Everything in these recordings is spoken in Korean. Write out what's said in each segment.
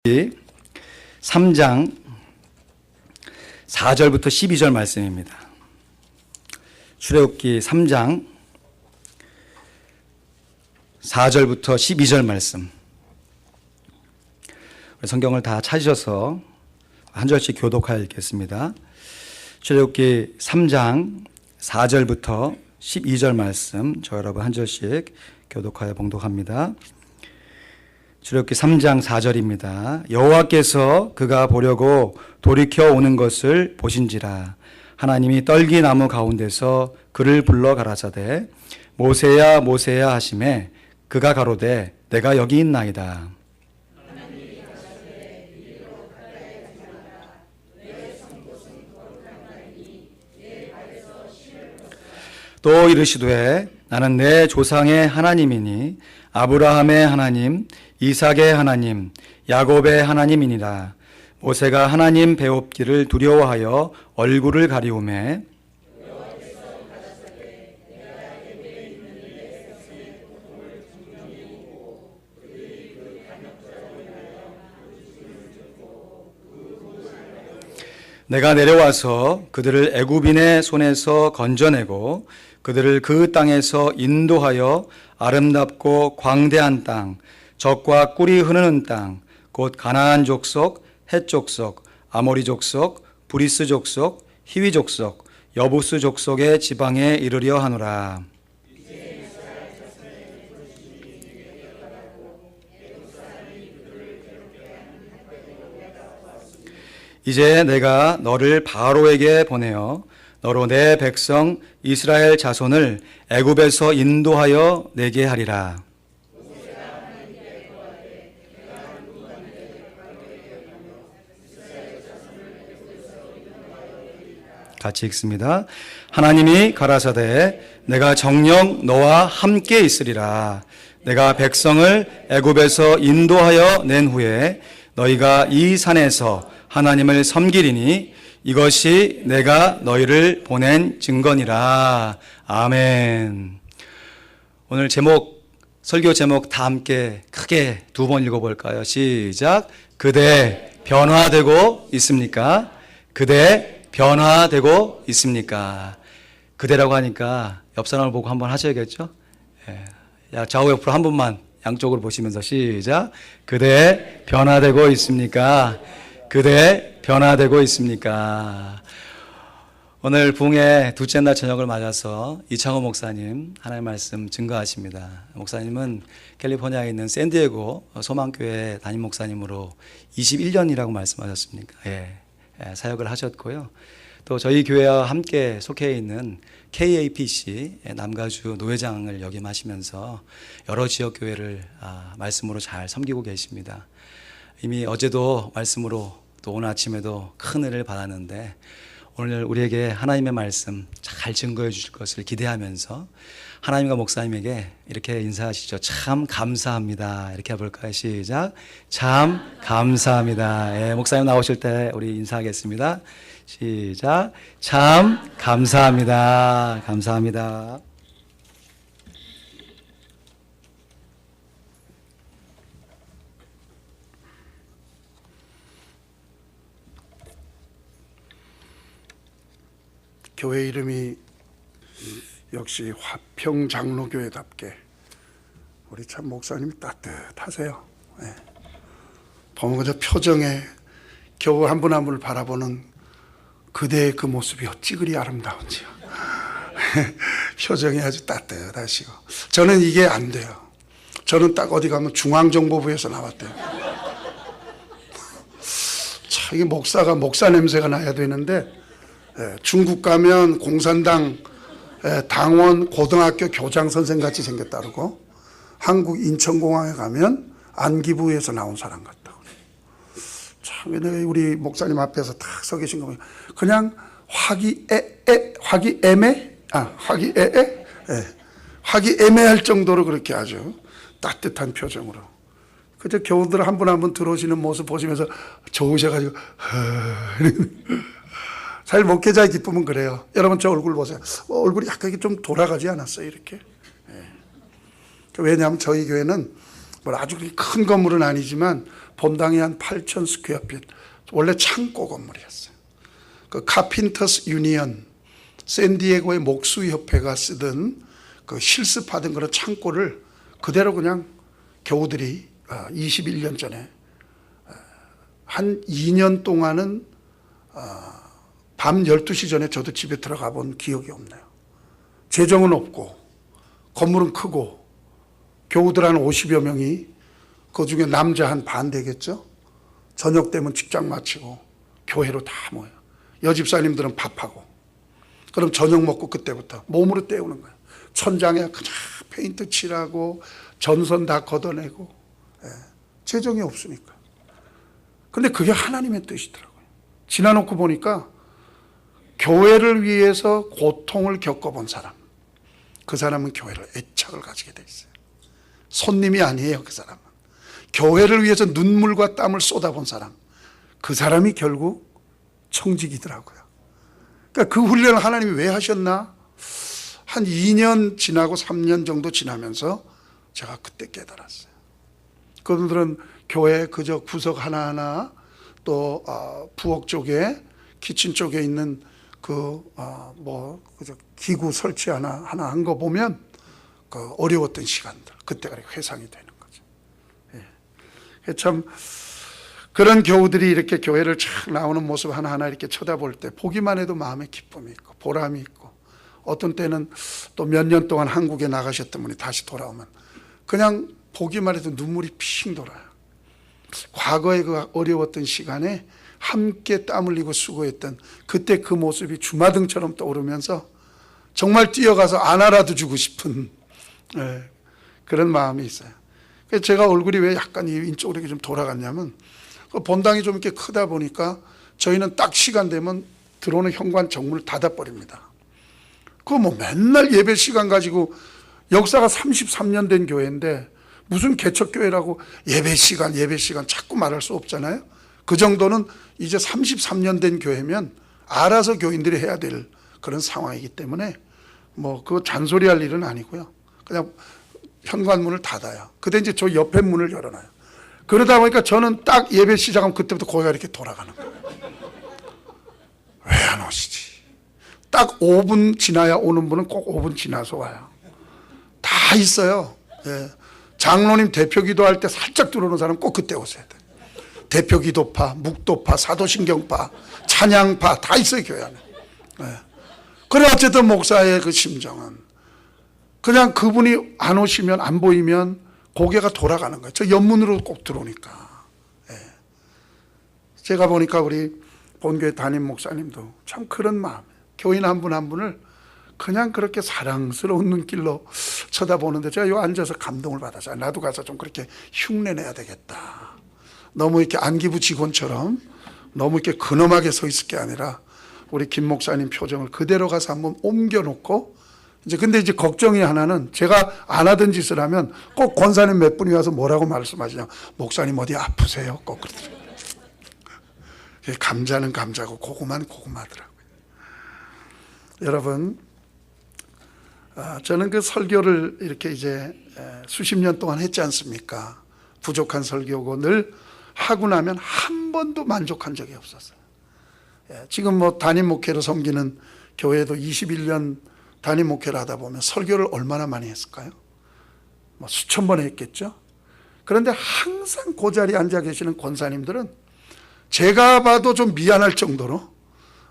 3장 4절부터 12절 말씀입니다. 출애굽기 3장 4절부터 12절 말씀. 성경을 다 찾으셔서 한 절씩 교독하여 읽겠습니다. 출애굽기 3장 4절부터 12절 말씀, 저 여러분 한 절씩 교독하여 봉독합니다. 출애굽기 3장 4절입니다. 여호와께서 그가 보려고 돌이켜 오는 것을 보신지라. 하나님이 떨기나무 가운데서 그를 불러 가라사대 모세야 모세야 하시매 그가 가로되 내가 여기 있나이다. 또 이르시되 나는 내 조상의 하나님이니 아브라함의 하나님, 이삭의 하나님, 야곱의 하나님이니라. 모세가 하나님 배웁기를 두려워하여 얼굴을 가리우매 내가 내려와서 그들을 애굽인의 손에서 건져내고 그들을 그 땅에서 인도하여 아름답고 광대한 땅, 젖과 꿀이 흐르는 땅, 곧 가나안 족속, 헷 족속, 아모리 족속, 브리스 족속, 히위 족속, 여부스 족속의 지방에 이르려 하노라. 이제 내가 너를 바로에게 보내어 너로 내 백성 이스라엘 자손을 애굽에서 인도하여 내게 하리라. 같이 읽습니다. 하나님이 가라사대 내가 정녕 너와 함께 있으리라. 내가 백성을 애굽에서 인도하여 낸 후에 너희가 이 산에서 하나님을 섬기리니 이것이 내가 너희를 보낸 증거니라. 아멘. 오늘 설교 제목 다 함께 크게 두 번 읽어볼까요? 시작. 그대 변화되고 있습니까? 그대 변화되고 있습니까? 그대라고 하니까 옆 사람을 보고 한번 하셔야겠죠? 좌우 옆으로 한 번만 양쪽으로 보시면서 시작. 그대 변화되고 있습니까? 그대 변화되고 있습니까? 오늘 부흥의 둘째 날 저녁을 맞아서 이창호 목사님 하나님의 말씀 증거하십니다. 목사님은 캘리포니아에 있는 샌디에고 소망교회 담임 목사님으로 21년이라고 말씀하셨습니까? 사역을 하셨고요. 또 저희 교회와 함께 속해 있는 KAPC 남가주 노회장을 역임하시면서 여러 지역 교회를 말씀으로 잘 섬기고 계십니다. 이미 어제도 말씀으로 또 오늘 아침에도 큰 은혜를 받았는데 오늘 우리에게 하나님의 말씀 잘 증거해 주실 것을 기대하면서 하나님과 목사님에게 이렇게 인사하시죠. 참 감사합니다. 이렇게 해볼까요? 시작. 참 감사합니다. 목사님 나오실 때 우리 인사하겠습니다. 시작. 참 감사합니다. 감사합니다. 교회 이름이 역시 화평장로교회답게 우리 참 목사님이 따뜻하세요. 보면 저 표정에 겨우 한 분 한 분을 바라보는 그대의 그 모습이 어찌 그리 아름다운지요. 표정이 아주 따뜻하시고 저는 이게 안 돼요. 저는 딱 어디 가면 중앙정보부에서 나왔대요. 참 이게 목사가 목사 냄새가 나야 되는데 중국 가면 공산당 당원 고등학교 교장 선생 같이 생겼다고, 한국 인천공항에 가면 안기부에서 나온 사람 같다고. 참 우리 목사님 앞에서 딱 서 계신 거 보면 그냥 화기애애할 정도로 그렇게 아주 따뜻한 표정으로 그저 교우들 한 분 한 분 들어오시는 모습 보시면서 좋으셔가지고 사실 목회자의 기쁨은 그래요. 여러분 저 얼굴 보세요. 얼굴이 약간 좀 돌아가지 않았어요, 이렇게. 왜냐하면 저희 교회는 뭐 아주 큰 건물은 아니지만 본당이 한 8천 스퀘어핏, 원래 창고 건물이었어요. 그 카핀터스 유니언, 샌디에고의 목수협회가 쓰던 그 실습하던 그런 창고를 그대로 그냥 교우들이 21년 전에 한 2년 동안은 밤 12시 전에 저도 집에 들어가 본 기억이 없네요. 재정은 없고 건물은 크고 교우들 한 50여 명이 그중에 남자 한 반 되겠죠. 저녁 되면 직장 마치고 교회로 다 모여요. 여집사님들은 밥하고 그럼 저녁 먹고 그때부터 몸으로 때우는 거예요. 천장에 그냥 페인트 칠하고 전선 다 걷어내고. 재정이 없으니까. 근데 그게 하나님의 뜻이더라고요. 지나놓고 보니까 교회를 위해서 고통을 겪어본 사람, 그 사람은 교회를 애착을 가지게 돼 있어요. 손님이 아니에요. 그 사람은 교회를 위해서 눈물과 땀을 쏟아본 사람, 그 사람이 결국 청직이더라고요. 그러니까 그 훈련을 하나님이 왜 하셨나? 한 2년 지나고 3년 정도 지나면서 제가 그때 깨달았어요. 그분들은 교회 그저 구석 하나하나 또 부엌 쪽에 키친 쪽에 있는 그저 기구 설치 하나 한 거 보면 그 어려웠던 시간들, 그때가 회상이 되는 거죠. 예. 참 그런 교우들이 이렇게 교회를 착 나오는 모습 하나하나 이렇게 쳐다볼 때 보기만 해도 마음에 기쁨이 있고 보람이 있고, 어떤 때는 또 몇 년 동안 한국에 나가셨던 분이 다시 돌아오면 그냥 보기만 해도 눈물이 핑 돌아요. 과거의 그 어려웠던 시간에 함께 땀 흘리고 수고했던 그때 그 모습이 주마등처럼 떠오르면서 정말 뛰어가서 안아라도 주고 싶은 그런 마음이 있어요. 그래서 제가 얼굴이 왜 약간 이쪽으로 이렇게 좀 돌아갔냐면, 그 본당이 좀 이렇게 크다 보니까 저희는 딱 시간 되면 들어오는 현관 정문을 닫아버립니다. 그거 뭐 맨날 예배 시간 가지고, 역사가 33년 된 교회인데 무슨 개척교회라고 예배 시간 자꾸 말할 수 없잖아요. 그 정도는 이제 33년 된 교회면 알아서 교인들이 해야 될 그런 상황이기 때문에 뭐 그거 잔소리할 일은 아니고요. 그냥 현관문을 닫아요. 그때 이제 저 옆에 문을 열어놔요. 그러다 보니까 저는 딱 예배 시작하면 그때부터 고개가 이렇게 돌아가는 거예요. 왜 안 오시지? 딱 5분 지나야 오는 분은 꼭 5분 지나서 와요. 다 있어요. 예. 장로님 대표 기도할 때 살짝 들어오는 사람 꼭 그때 오셔야 돼요. 대표 기도파, 묵도파, 사도신경파, 찬양파 다 있어요, 교회 안에. 예. 그래 어쨌든 목사의 그 심정은 그냥 그분이 안 오시면, 안 보이면 고개가 돌아가는 거예요. 저 옆문으로 꼭 들어오니까. 예. 제가 보니까 우리 본교회 담임 목사님도 참 그런 마음이에요. 교인 한 분 한 분을 그냥 그렇게 사랑스러운 눈길로 쳐다보는데 제가 여기 앉아서 감동을 받았어요. 나도 가서 좀 그렇게 흉내내야 되겠다. 너무 이렇게 안기부 직원처럼 너무 이렇게 근엄하게 서 있을 게 아니라 우리 김 목사님 표정을 그대로 가서 한번 옮겨놓고, 근데 이제 걱정이 하나는, 제가 안 하던 짓을 하면 꼭 권사님 몇 분이 와서 뭐라고 말씀하시냐, 목사님 어디 아프세요? 꼭 그러더라고요. 감자는 감자고 고구마는 고구마더라고요. 여러분, 저는 그 설교를 이렇게 이제 수십 년 동안 했지 않습니까? 부족한 설교고 늘 하고 나면 한 번도 만족한 적이 없었어요. 지금 뭐 담임 목회로 섬기는 교회도 21년 담임 목회를 하다 보면 설교를 얼마나 많이 했을까요? 뭐 수천 번 했겠죠. 그런데 항상 그 자리에 앉아 계시는 권사님들은 제가 봐도 좀 미안할 정도로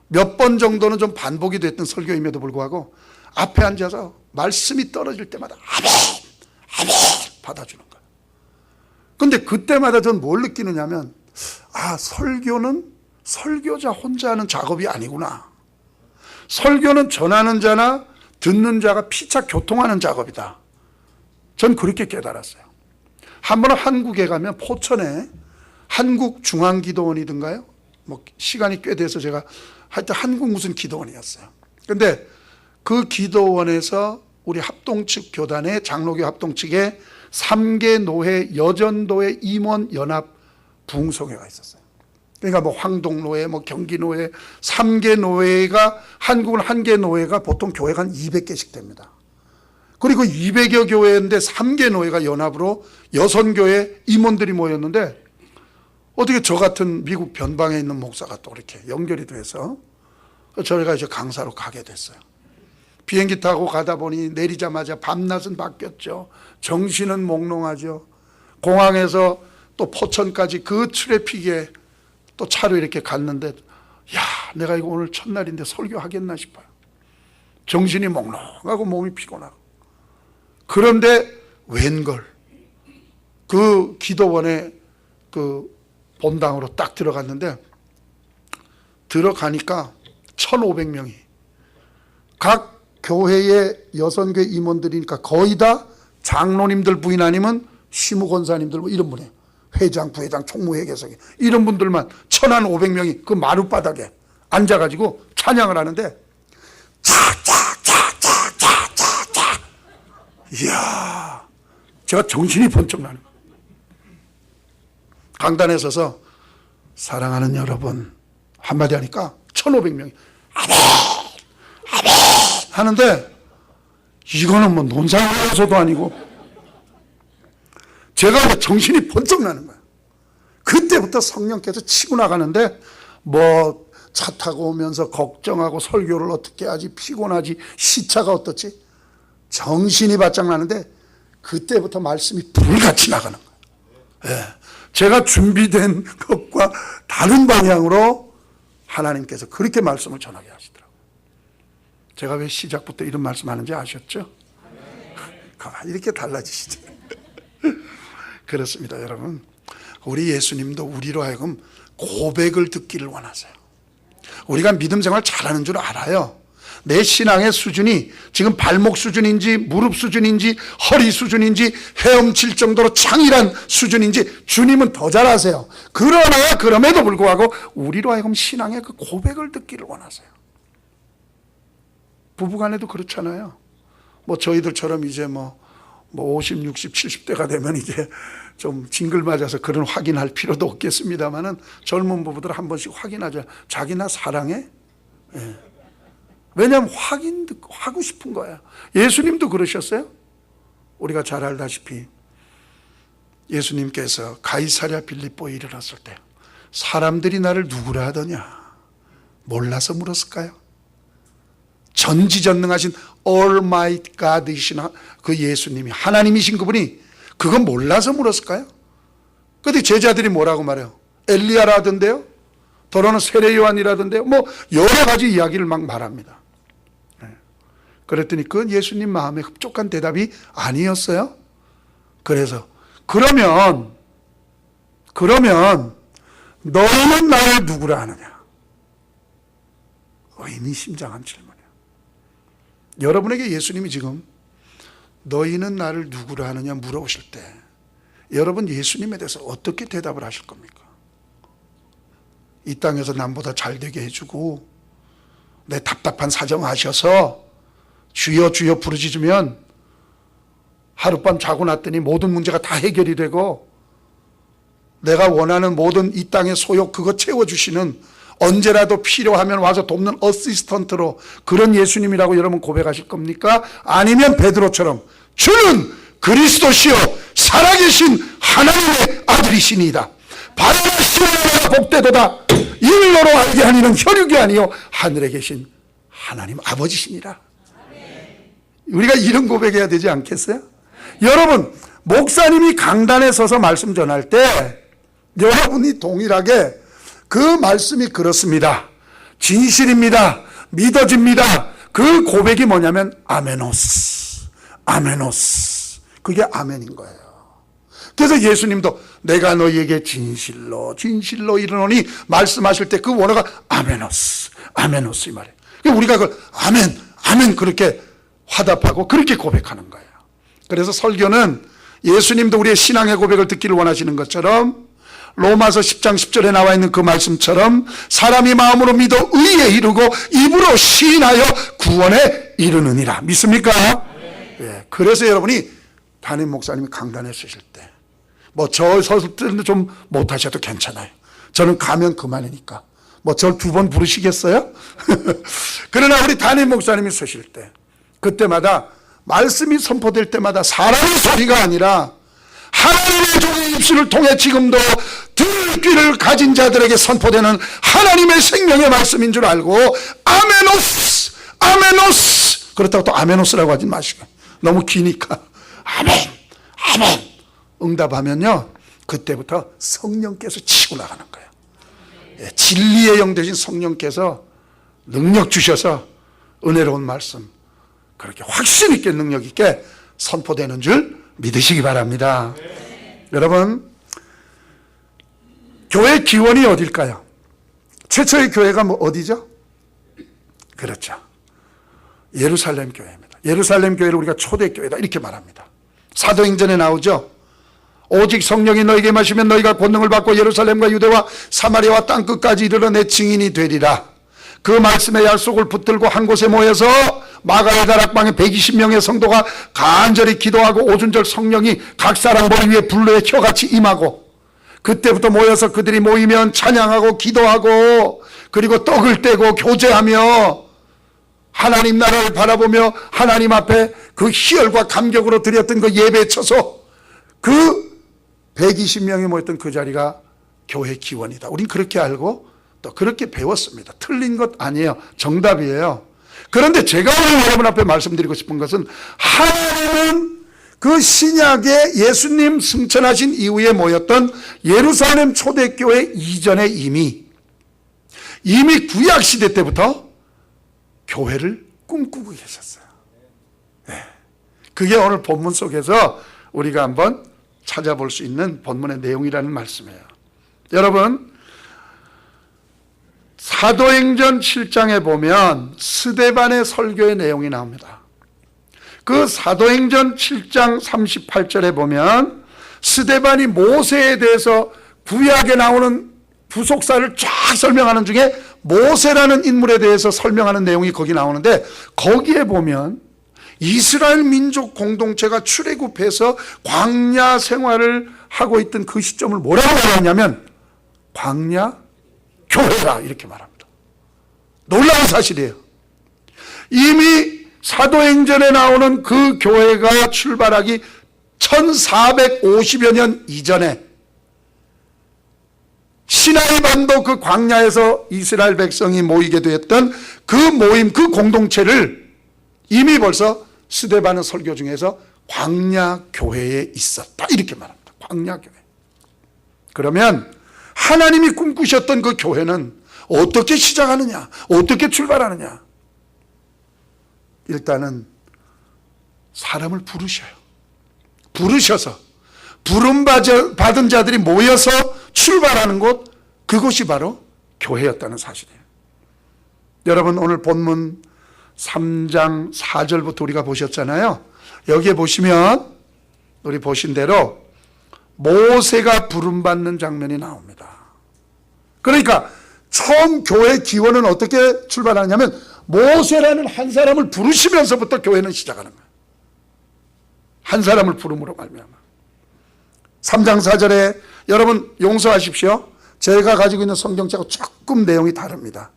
몇 번 정도는 좀 반복이 됐던 설교임에도 불구하고 앞에 앉아서 말씀이 떨어질 때마다 아멘, 아멘 받아주는 거예요. 근데 그때마다 전 뭘 느끼느냐면, 설교는 설교자 혼자 하는 작업이 아니구나. 설교는 전하는 자나 듣는 자가 피차 교통하는 작업이다. 전 그렇게 깨달았어요. 한 번은 한국에 가면 포천에 한국중앙기도원이든가요? 뭐 시간이 꽤 돼서 제가 하여튼 한국 무슨 기도원이었어요. 근데 그 기도원에서 우리 합동 측 교단의 장로교 합동 측에 3개 노회 여전도회 임원 연합 부흥성회가 있었어요. 그러니까 뭐 황동노회, 뭐 경기노회, 3개 노회가, 한국은 1개 노회가 보통 교회가 한 200개씩 됩니다. 그리고 200여 교회인데 3개 노회가 연합으로 여선교회 임원들이 모였는데 어떻게 저 같은 미국 변방에 있는 목사가 또 이렇게 연결이 돼서 저희가 이제 강사로 가게 됐어요. 비행기 타고 가다 보니 내리자마자 밤낮은 바뀌었죠. 정신은 몽롱하죠. 공항에서 또 포천까지 그 트래픽에 또 차로 이렇게 갔는데, 야, 내가 이거 오늘 첫날인데 설교하겠나 싶어요. 정신이 몽롱하고 몸이 피곤하고. 그런데 웬걸 그 기도원에 그 본당으로 딱 들어갔는데, 들어가니까 1,500명이 각 교회의 여선교회 임원들이니까 거의 다 장로님들 부인 아니면 시무권사님들 뭐 이런 분이에요. 회장, 부회장, 총무회계석이 이런 분들만 1,500명이 그 마룻바닥에 앉아가지고 찬양을 하는데, 차차차차차차차, 이야, 제가 정신이 번쩍 나는 거예요. 강단에 서서 사랑하는 여러분 한마디 하니까 1,500명이 아멘 아멘 하는데, 이거는 뭐 논산에서도 아니고 제가 정신이 번쩍 나는 거예요. 그때부터 성령께서 치고 나가는데, 뭐 차 타고 오면서 걱정하고 설교를 어떻게 하지, 피곤하지, 시차가 어떻지, 정신이 바짝 나는데 그때부터 말씀이 불같이 나가는 거예요. 예. 제가 준비된 것과 다른 방향으로 하나님께서 그렇게 말씀을 전하게 하시더라고요. 제가 왜 시작부터 이런 말씀하는지 아셨죠? 가만히 이렇게 달라지시죠. 그렇습니다, 여러분. 우리 예수님도 우리로 하여금 고백을 듣기를 원하세요. 우리가 믿음 생활 잘하는 줄 알아요. 내 신앙의 수준이 지금 발목 수준인지 무릎 수준인지 허리 수준인지 헤엄칠 정도로 창일한 수준인지 주님은 더 잘 아세요. 그러나 그럼에도 불구하고 우리로 하여금 신앙의 그 고백을 듣기를 원하세요. 부부간에도 그렇잖아요. 뭐 저희들처럼 이제 뭐 50, 60, 70대가 되면 이제 좀 징글 맞아서 그런 확인할 필요도 없겠습니다만은 젊은 부부들 한 번씩 확인하죠. 자기 나 사랑해? 예. 왜냐하면 하고 싶은 거야. 예수님도 그러셨어요. 우리가 잘 알다시피 예수님께서 가이사랴 빌립보에 이르렀을 때 사람들이 나를 누구라 하더냐 몰라서 물었을까요? 전지전능하신 Almighty God이신 그 예수님이, 하나님이신 그분이 그건 몰라서 물었을까요? 그런데 제자들이 뭐라고 말해요? 엘리야라던데요? 더러는 세례 요한이라던데요? 뭐 여러 가지 이야기를 막 말합니다. 그랬더니 그건 예수님 마음에 흡족한 대답이 아니었어요. 그래서 그러면 너희는 나를 누구라 하느냐? 의미심장한 질문이에요. 여러분에게 예수님이 지금 너희는 나를 누구라 하느냐 물어보실 때 여러분 예수님에 대해서 어떻게 대답을 하실 겁니까? 이 땅에서 남보다 잘 되게 해주고 내 답답한 사정 아셔서 주여 주여 부르짖으면 하룻밤 자고 났더니 모든 문제가 다 해결이 되고 내가 원하는 모든 이 땅의 소욕 그거 채워주시는, 언제라도 필요하면 와서 돕는 어시스턴트로 그런 예수님이라고 여러분 고백하실 겁니까? 아니면 베드로처럼 주는 그리스도시요 살아계신 하나님의 아들이시니이다, 바라시오나 복되도다, 일러로 알게 하니는 혈육이 아니요 하늘에 계신 하나님 아버지시니라. 우리가 이런 고백해야 되지 않겠어요? 여러분, 목사님이 강단에 서서 말씀 전할 때 여러분이 동일하게 그 말씀이 그렇습니다, 진실입니다, 믿어집니다, 그 고백이 뭐냐면 아멘오스, 아멘오스, 그게 아멘인 거예요. 그래서 예수님도 내가 너희에게 진실로 진실로 이르노니 말씀하실 때 그 원어가 아멘오스, 아멘오스 이 말이에요. 우리가 그 아멘, 아멘 그렇게 화답하고 그렇게 고백하는 거예요. 그래서 설교는 예수님도 우리의 신앙의 고백을 듣기를 원하시는 것처럼 로마서 10장 10절에 나와 있는 그 말씀처럼 사람이 마음으로 믿어 의에 이르고 입으로 시인하여 구원에 이르느니라. 믿습니까? 예, 그래서 여러분이 담임 목사님이 강단에 쓰실 때 뭐 저 서실 때는 좀 못하셔도 괜찮아요. 저는 가면 그만이니까 뭐 절 2번 부르시겠어요? 그러나 우리 담임 목사님이 쓰실 때 그때마다 말씀이 선포될 때마다 사람의 소리가 아니라 하나님의 종의 입술을 통해 지금도 들을 귀를 가진 자들에게 선포되는 하나님의 생명의 말씀인 줄 알고 아메노스, 아메노스, 그렇다고 또 아메노스라고 하지 마시고 너무 기니까 아멘, 아멘 응답하면요 그때부터 성령께서 치고 나가는 거예요. 예, 진리의 영 되신 성령께서 능력 주셔서 은혜로운 말씀 그렇게 확신 있게 능력 있게 선포되는 줄 믿으시기 바랍니다. 여러분, 교회 기원이 어딜까요? 최초의 교회가 어디죠? 그렇죠, 예루살렘 교회입니다. 예루살렘 교회를 우리가 초대교회다 이렇게 말합니다. 사도행전에 나오죠. 오직 성령이 너에게 마시면 너희가 권능을 받고 예루살렘과 유대와 사마리아와 땅끝까지 이르러 내 증인이 되리라. 그 말씀의 약속을 붙들고 한 곳에 모여서 마가의 다락방에 120명의 성도가 간절히 기도하고 오순절 성령이 각 사람 머리 위에 불로의 혀같이 임하고 그때부터 모여서 그들이 모이면 찬양하고 기도하고 그리고 떡을 떼고 교제하며 하나님 나라를 바라보며 하나님 앞에 그 희열과 감격으로 드렸던 그 예배 쳐서 그 120명이 모였던 그 자리가 교회 기원이다. 우린 그렇게 알고 또 그렇게 배웠습니다. 틀린 것 아니에요. 정답이에요. 그런데 제가 오늘 여러분 앞에 말씀드리고 싶은 것은 하나님은 그 신약에 예수님 승천하신 이후에 모였던 예루살렘 초대교회 이전에 이미 구약시대 때부터 교회를 꿈꾸고 계셨어요. 네. 그게 오늘 본문 속에서 우리가 한번 찾아볼 수 있는 본문의 내용이라는 말씀이에요. 여러분, 사도행전 7장에 보면 스데반의 설교의 내용이 나옵니다. 그 사도행전 7장 38절에 보면 스데반이 모세에 대해서 구약에 나오는 부속사를 쫙 설명하는 중에 모세라는 인물에 대해서 설명하는 내용이 거기 나오는데 거기에 보면 이스라엘 민족 공동체가 출애굽해서 광야 생활을 하고 있던 그 시점을 뭐라고 말하냐면 광야 교회다 이렇게 말합니다. 놀라운 사실이에요. 이미 사도행전에 나오는 그 교회가 출발하기 1450여 년 이전에 시나이 반도 그 광야에서 이스라엘 백성이 모이게 되었던 그 모임, 그 공동체를 이미 벌써 스데반의 설교 중에서 광야 교회에 있었다 이렇게 말합니다. 광야 교회. 그러면 하나님이 꿈꾸셨던 그 교회는 어떻게 시작하느냐, 어떻게 출발하느냐? 일단은 사람을 부르셔요. 부르셔서 부름받은 자들이 모여서 출발하는 곳, 그곳이 바로 교회였다는 사실이에요. 여러분, 오늘 본문 3장 4절부터 우리가 보셨잖아요. 여기에 보시면 우리 보신 대로 모세가 부름받는 장면이 나옵니다. 그러니까 처음 교회 기원은 어떻게 출발하냐면 모세라는 한 사람을 부르시면서부터 교회는 시작하는 거예요. 한 사람을 부름으로 말미암아. 3장 4절에 여러분 용서하십시오. 제가 가지고 있는 성경책하고 조금 내용이 다릅니다.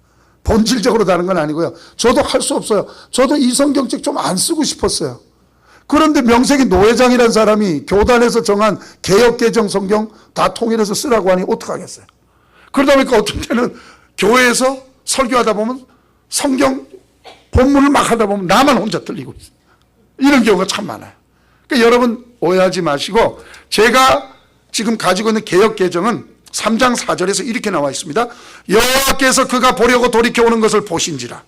본질적으로 다른 건 아니고요. 저도 할 수 없어요. 저도 이 성경책 좀 안 쓰고 싶었어요. 그런데 명색이 노회장이라는 사람이 교단에서 정한 개역개정 성경 다 통일해서 쓰라고 하니 어떡하겠어요. 그러다 보니까 어떤 때는 교회에서 설교하다 보면 성경 본문을 막 하다 보면 나만 혼자 틀리고 있어요. 이런 경우가 참 많아요. 그러니까 여러분 오해하지 마시고 제가 지금 가지고 있는 개역개정은 3장 4절에서 이렇게 나와 있습니다. 여호와께서 그가 보려고 돌이켜오는 것을 보신지라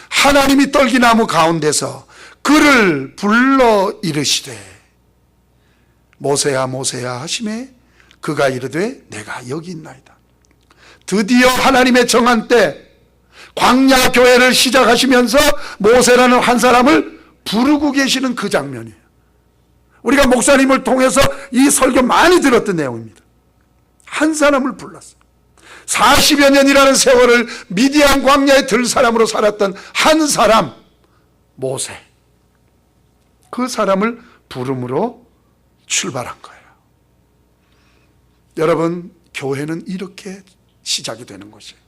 하나님이 떨기나무 가운데서 그를 불러 이르시되 모세야 모세야 하시매 그가 이르되 내가 여기 있나이다. 드디어 하나님의 정한 때 광야 교회를 시작하시면서 모세라는 한 사람을 부르고 계시는 그 장면이에요. 우리가 목사님을 통해서 이 설교 많이 들었던 내용입니다. 한 사람을 불렀어요. 40여 년이라는 세월을 미디안 광야에 들 사람으로 살았던 한 사람, 모세. 그 사람을 부름으로 출발한 거예요. 여러분, 교회는 이렇게 시작이 되는 것이에요.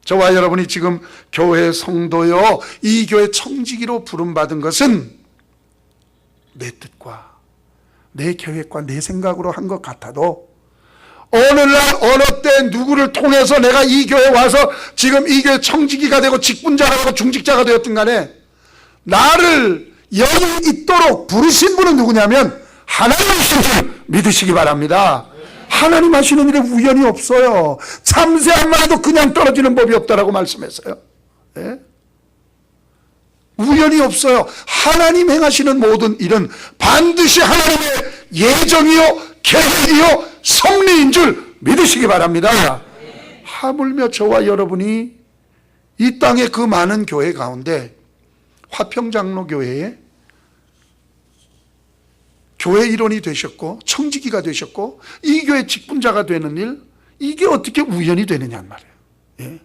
저와 여러분이 지금 교회 성도요, 이 교회 청지기로 부름받은 것은 내 뜻과 내 계획과 내 생각으로 한 것 같아도 어느 날 어느 때 누구를 통해서 내가 이 교회에 와서 지금 이 교회 청지기가 되고 직분자가 되고 중직자가 되었든 간에 나를 여기 있도록 부르신 분은 누구냐면 하나님이신 줄 믿으시기 바랍니다. 하나님 하시는 일에 우연이 없어요. 참새한만 해도 그냥 떨어지는 법이 없다라고 말씀했어요. 예? 우연이 없어요. 하나님 행하시는 모든 일은 반드시 하나님의 예정이요 계획이요 섭리인 줄 믿으시기 바랍니다. 하물며 저와 여러분이 이 땅의 그 많은 교회 가운데 화평장로교회에 교회 일원이 되셨고 청지기가 되셨고 이 교회 직분자가 되는 일, 이게 어떻게 우연이 되느냐는 말이에요. 예.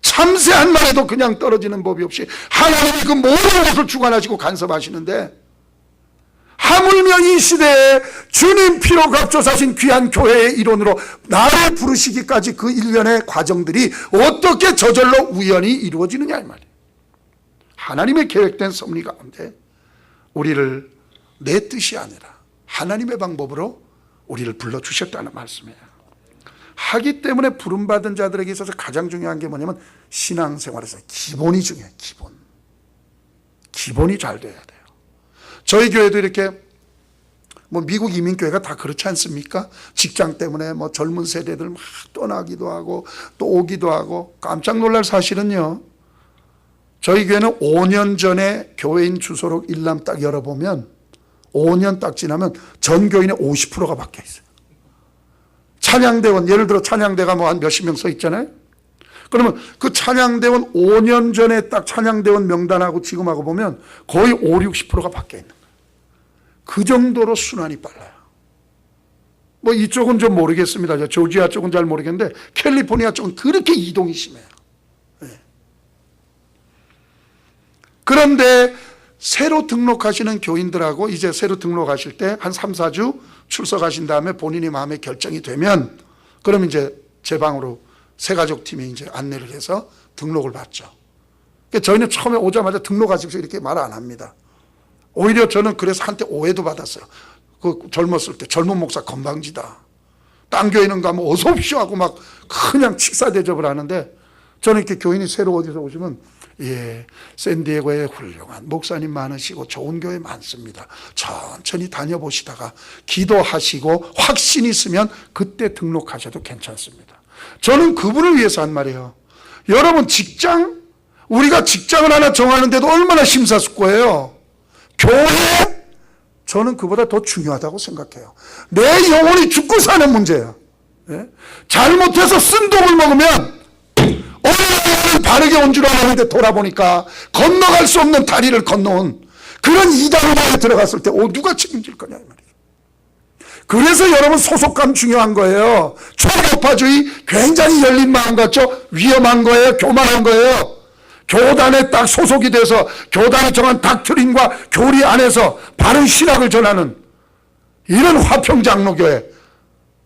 참새한만 해도 그냥 떨어지는 법이 없이 하나님이 그 모든 것을 주관하시고 간섭하시는데, 하물며 이 시대에 주님 피로 값조사신 귀한 교회의 일원으로 나를 부르시기까지 그 일련의 과정들이 어떻게 저절로 우연히 이루어지느냐 이 말이에요. 하나님의 계획된 섭리 가운데 우리를 내 뜻이 아니라 하나님의 방법으로 우리를 불러주셨다는 말씀이에요. 하기 때문에 부름받은 자들에게 있어서 가장 중요한 게 뭐냐면 신앙생활에서 기본이 중요해요. 기본이 잘 돼야 돼요. 저희 교회도 이렇게 뭐 미국 이민교회가 다 그렇지 않습니까? 직장 때문에 뭐 젊은 세대들 막 떠나기도 하고 또 오기도 하고, 깜짝 놀랄 사실은요, 저희 교회는 5년 전에 교회인 주소록 일람 딱 열어보면 5년 딱 지나면 전 교인의 50%가 바뀌어 있어요. 찬양대원, 예를 들어 찬양대가 뭐 한 몇십 명 서 있잖아요. 그러면 그 찬양대원 5년 전에 딱 찬양대원 명단하고 지금하고 보면 거의 5, 60%가 바뀌어 있는 거예요. 그 정도로 순환이 빨라요. 뭐 이쪽은 좀 모르겠습니다. 조지아 쪽은 잘 모르겠는데 캘리포니아 쪽은 그렇게 이동이 심해요. 네. 그런데 새로 등록하시는 교인들하고 이제 새로 등록하실 때 한 3, 4주 출석하신 다음에 본인이 마음에 결정이 되면, 그럼 이제 제 방으로 새가족팀이 이제 안내를 해서 등록을 받죠. 그러니까 저희는 처음에 오자마자 등록하십시오 이렇게 말 안 합니다. 오히려 저는 그래서 한때 오해도 받았어요. 그 젊었을 때 젊은 목사 건방지다, 딴 교회는 가면 어서 오십시오 하고 막 그냥 식사 대접을 하는데, 저는 이렇게 교인이 새로 어디서 오시면 예, 샌디에고에 훌륭한 목사님 많으시고 좋은 교회 많습니다. 천천히 다녀보시다가 기도하시고 확신 있으면 그때 등록하셔도 괜찮습니다. 저는 그분을 위해서 한 말이에요. 여러분 우리가 직장을 하나 정하는데도 얼마나 심사숙고해요. 교회, 저는 그보다 더 중요하다고 생각해요. 내 영혼이 죽고 사는 문제예요. 예? 잘못해서 쓴 돈을 먹으면 어느 날 바르게 온 줄 알았는데 돌아보니까 건너갈 수 없는 다리를 건너온 그런 이단으로 들어갔을 때 누가 책임질 거냐 이 말이에요. 그래서 여러분 소속감 중요한 거예요. 초교파주의 굉장히 열린 마음 같죠? 위험한 거예요. 교만한 거예요. 교단에 딱 소속이 돼서 교단의 정한 닥트린과 교리 안에서 바른 신학을 전하는 이런 화평장로교회,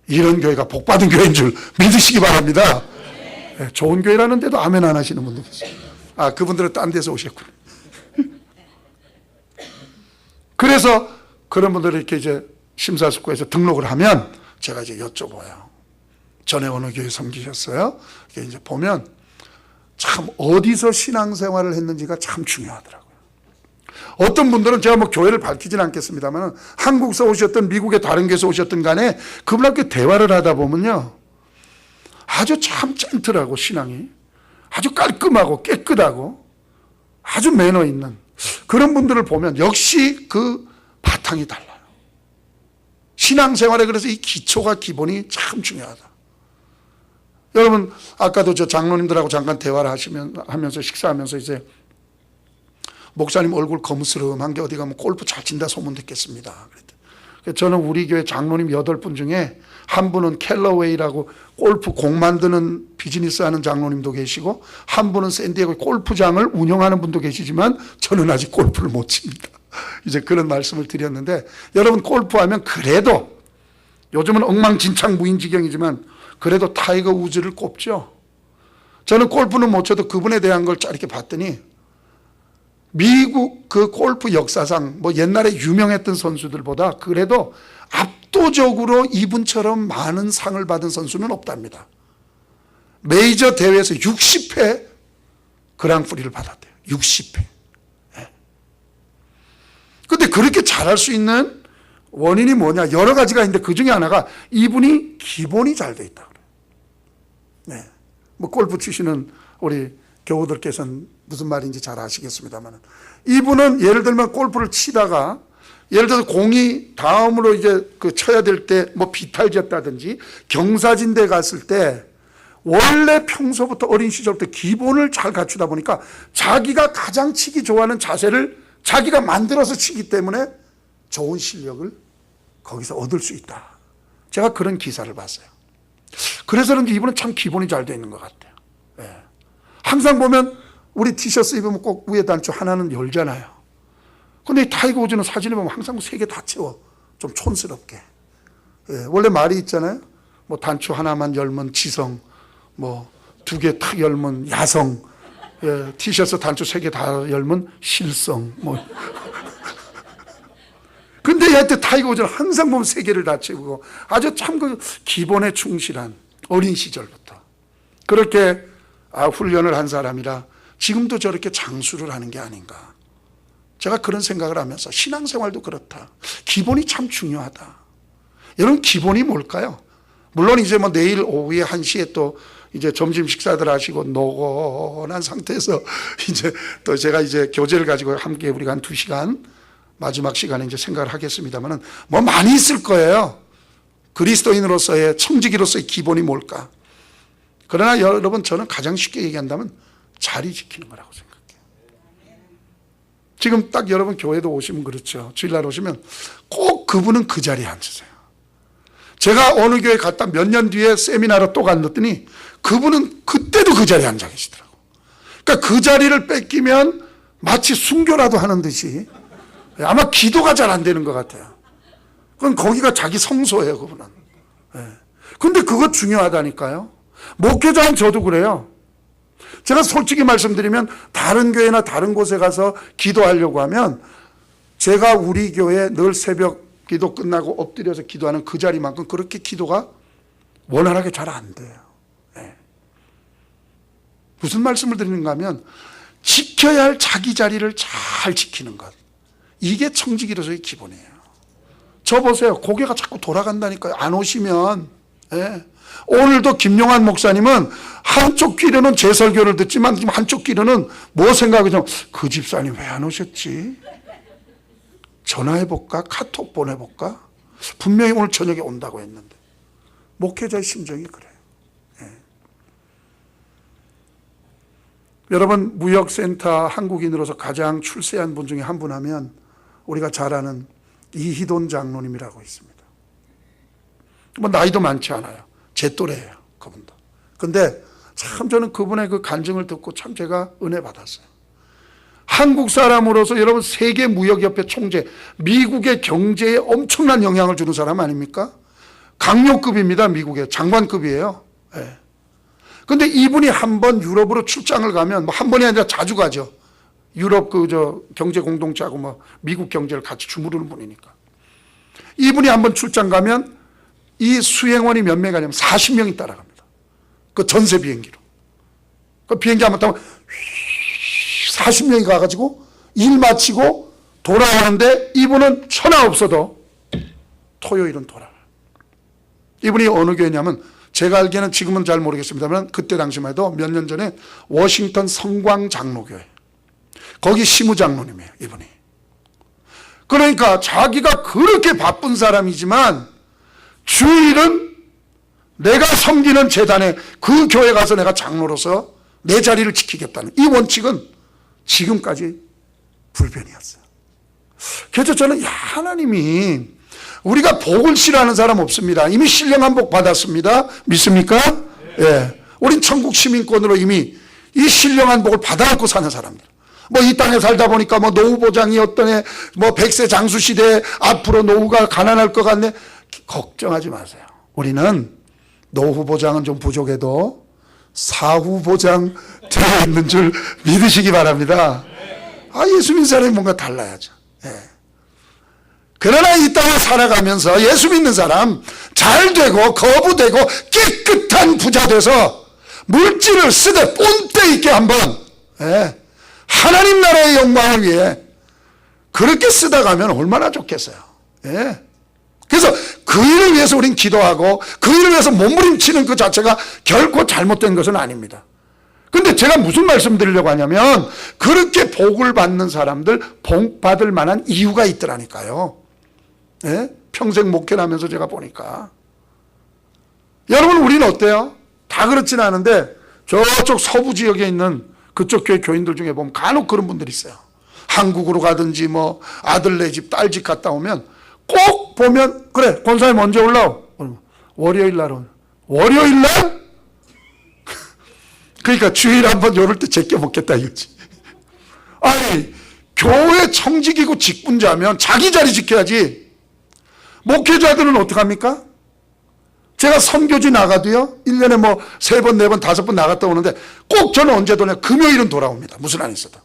이런 교회가 복받은 교회인 줄 믿으시기 바랍니다. 네, 좋은 교회라는데도 아멘 안 하시는 분들 계세요. 아, 그분들은 딴 데서 오셨군요. 그래서 그런 분들이 이렇게 이제 심사숙고해서 등록을 하면 제가 이제 여쭤봐요. 전에 어느 교회 섬기셨어요? 이렇게 이제 보면 참 어디서 신앙생활을 했는지가 참 중요하더라고요. 어떤 분들은 제가 뭐 교회를 밝히진 않겠습니다만 한국에서 오셨든 미국의 다른 교회에서 오셨든 간에 그분하고 대화를 하다 보면요, 아주 참 젠틀하고 신앙이 아주 깔끔하고 깨끗하고 아주 매너 있는 그런 분들을 보면 역시 그 바탕이 달라요. 신앙생활에 그래서 이 기초가 기본이 참 중요하다. 여러분 아까도 저 장로님들하고 잠깐 대화를 하면서 식사하면서 이제 목사님 얼굴 거무스름한 게 어디 가면 골프 잘 친다 소문 듣겠습니다. 저는 우리 교회 장로님 8분 중에 한 분은 캘러웨이라고 골프 공 만드는 비즈니스 하는 장로님도 계시고, 한 분은 샌디에고 골프장을 운영하는 분도 계시지만 저는 아직 골프를 못 칩니다. 이제 그런 말씀을 드렸는데, 여러분 골프하면 그래도 요즘은 엉망진창 무인지경이지만 그래도 타이거 우즈를 꼽죠. 저는 골프는 못 쳐도 그분에 대한 걸 이렇게 봤더니 미국 그 골프 역사상 뭐 옛날에 유명했던 선수들보다 그래도 압도적으로 이분처럼 많은 상을 받은 선수는 없답니다. 메이저 대회에서 60회 그랑프리를 받았대요. 60회. 근데 그렇게 잘할 수 있는 원인이 뭐냐? 여러 가지가 있는데 그 중에 하나가 이분이 기본이 잘 돼 있다 그래요. 네. 뭐 골프 치시는 우리 교우들께서는 무슨 말인지 잘 아시겠습니다만, 이분은 예를 들면 골프를 치다가 예를 들어서 공이 다음으로 이제 그 쳐야 될 때 뭐 비탈졌다든지 경사진대 갔을 때 원래 평소부터 어린 시절부터 기본을 잘 갖추다 보니까 자기가 가장 치기 좋아하는 자세를 자기가 만들어서 치기 때문에 좋은 실력을 거기서 얻을 수 있다. 제가 그런 기사를 봤어요. 그래서 그런지 이분은 참 기본이 잘 돼 있는 것 같아요. 예. 항상 보면 우리 티셔츠 입으면 꼭 위에 단추 하나는 열잖아요. 근데 타이거 우즈는 사진을 보면 항상 3개 다 채워. 좀 촌스럽게. 예. 원래 말이 있잖아요. 뭐 단추 하나만 열면 지성, 뭐 2개 탁 열면 야성, 예. 티셔츠 단추 3개 다 열면 실성, 뭐. 근데 여하튼 타이거 우즈는 항상 보면 3개를 다 채우고 아주 참 그 기본에 충실한 어린 시절부터 그렇게 훈련을 한 사람이라 지금도 저렇게 장수를 하는 게 아닌가. 제가 그런 생각을 하면서 신앙생활도 그렇다. 기본이 참 중요하다. 여러분 기본이 뭘까요? 물론 이제 뭐 내일 오후에 1시에 또 이제 점심 식사들 하시고 노곤한 상태에서 이제 또 제가 이제 교재를 가지고 함께 우리가 한 2시간 마지막 시간에 이제 생각을 하겠습니다만은 뭐 많이 있을 거예요. 그리스도인으로서의 청지기로서의 기본이 뭘까? 그러나 여러분 저는 가장 쉽게 얘기한다면 자리 지키는 거라고 생각해요. 지금 딱 여러분 교회도 오시면 그렇죠. 주일날 오시면 꼭 그분은 그 자리에 앉으세요. 제가 어느 교회 갔다 몇 년 뒤에 세미나로 또 갔더니 그분은 그때도 그 자리에 앉아 계시더라고. 그러니까 그 자리를 뺏기면 마치 순교라도 하는 듯이 아마 기도가 잘 안 되는 것 같아요. 그건 거기가 자기 성소예요, 그분은. 근데 그거 중요하다니까요. 목회자는 저도 그래요. 제가 솔직히 말씀드리면 다른 교회나 다른 곳에 가서 기도하려고 하면 제가 우리 교회 늘 새벽 기도 끝나고 엎드려서 기도하는 그 자리만큼 그렇게 기도가 원활하게 잘 안 돼요. 무슨 말씀을 드리는가 하면 지켜야 할 자기 자리를 잘 지키는 것. 이게 청지기로서의 기본이에요. 저 보세요. 고개가 자꾸 돌아간다니까요. 안 오시면. 오늘도 김용환 목사님은 한쪽 귀로는 제 설교를 듣지만 한쪽 귀로는 뭐 생각하죠? 그 집사님 왜 안 오셨지? 전화해볼까? 카톡 보내볼까? 분명히 오늘 저녁에 온다고 했는데. 목회자의 심정이 그래요. 여러분 무역센터 한국인으로서 가장 출세한 분 중에 한 분 하면 우리가 잘 아는 이희돈 장로님이라고 있습니다. 뭐 나이도 많지 않아요. 제 또래예요. 그분도. 근데 참 저는 그분의 그 간증을 듣고 참 제가 은혜 받았어요. 한국 사람으로서 여러분 세계무역협회 총재, 미국의 경제에 엄청난 영향을 주는 사람 아닙니까? 강요급입니다. 미국의 장관급이에요. 근데 이분이 한 번 유럽으로 출장을 가면 뭐 한 번이 아니라 자주 가죠. 유럽 경제 공동체하고 뭐 미국 경제를 같이 주무르는 분이니까. 이분이 한 번 출장 가면 이 수행원이 몇 명이 가냐면 40명이 따라갑니다. 그 전세 비행기로. 그 비행기 한번 타면 40명이 가가지고 일 마치고 돌아오는데 이분은 천하 없어도 토요일은 돌아와요. 이분이 어느 교회냐면 제가 알기에는 지금은 잘 모르겠습니다만 그때 당시만 해도 몇 년 전에 워싱턴 성광 장로교회 거기 시무장로님이에요. 이분이. 그러니까 자기가 그렇게 바쁜 사람이지만 주일은 내가 섬기는 재단에 그 교회 가서 내가 장로로서 내 자리를 지키겠다는 이 원칙은 지금까지 불변이었어요. 그래서 저는 하나님이 우리가 복을 싫어하는 사람 없습니다. 이미 신령한 복 받았습니다. 믿습니까? 예. 우린 천국 시민권으로 이미 이 신령한 복을 받아갖고 사는 사람들. 뭐 이 땅에 살다 보니까 뭐 노후 보장이 어떠네, 뭐 100세 장수 시대 앞으로 노후가 가난할 것 같네. 걱정하지 마세요. 우리는 노후 보장은 좀 부족해도 사후 보장 되어 있는 줄 믿으시기 바랍니다. 예수 믿는 사람이 뭔가 달라야죠. 예. 그러나 이 땅을 살아가면서 예수 믿는 사람 잘 되고 거부되고 깨끗한 부자 돼서 물질을 쓰되 뽐때 있게 한번 하나님 나라의 영광을 위해 그렇게 쓰다 가면 얼마나 좋겠어요. 그래서 그 일을 위해서 우린 기도하고 그 일을 위해서 몸부림치는 그 자체가 결코 잘못된 것은 아닙니다. 근데 제가 무슨 말씀 드리려고 하냐면 그렇게 복을 받는 사람들 복 받을 만한 이유가 있더라니까요. 평생 목회를 하면서 제가 보니까 여러분 우리는 어때요? 다 그렇지는 않은데 저쪽 서부 지역에 있는 그쪽 교회 교인들 중에 보면 간혹 그런 분들이 있어요. 한국으로 가든지 뭐 아들네 집 딸 집 갔다 오면 꼭 보면 그래 권사님 언제 올라오? 월요일 날 오늘. 월요일 날? 그러니까 주일 한번 요럴 때 제껴 먹겠다 이거지. 아니 교회 청직이고 직분자면 자기 자리 지켜야지. 목회자들은 어떡합니까? 제가 선교지 나가도요 1년에 뭐 3번 4번 5번 나갔다 오는데 꼭 저는 언제 도냐 금요일은 돌아옵니다. 무슨 안 있어도.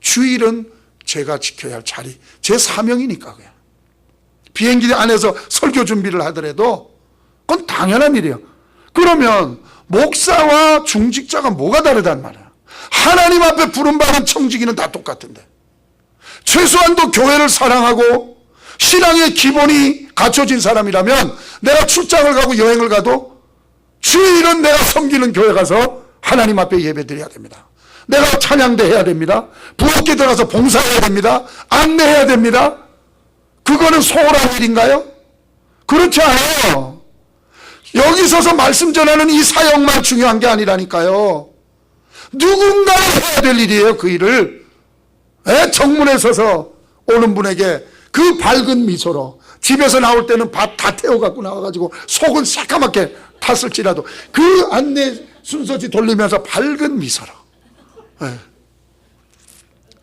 주일은 제가 지켜야 할 자리 제 사명이니까 그냥. 비행기 안에서 설교 준비를 하더라도 그건 당연한 일이에요. 그러면 목사와 중직자가 뭐가 다르단 말이야. 하나님 앞에 부름받은 청지기는 다 똑같은데 최소한도 교회를 사랑하고 신앙의 기본이 갖춰진 사람이라면 내가 출장을 가고 여행을 가도 주일은 내가 섬기는 교회 가서 하나님 앞에 예배 드려야 됩니다. 내가 찬양대 해야 됩니다. 부엌에 들어가서 봉사해야 됩니다. 안내해야 됩니다. 그거는 소홀한 일인가요? 그렇지 않아요. 여기 서서 말씀 전하는 이 사역만 중요한 게 아니라니까요. 누군가 해야 될 일이에요. 그 일을 정문에 서서 오는 분에게 그 밝은 미소로 집에서 나올 때는 밥 다 태워갖고 나와가지고 속은 새까맣게 탔을지라도 그 안내 순서지 돌리면서 밝은 미소로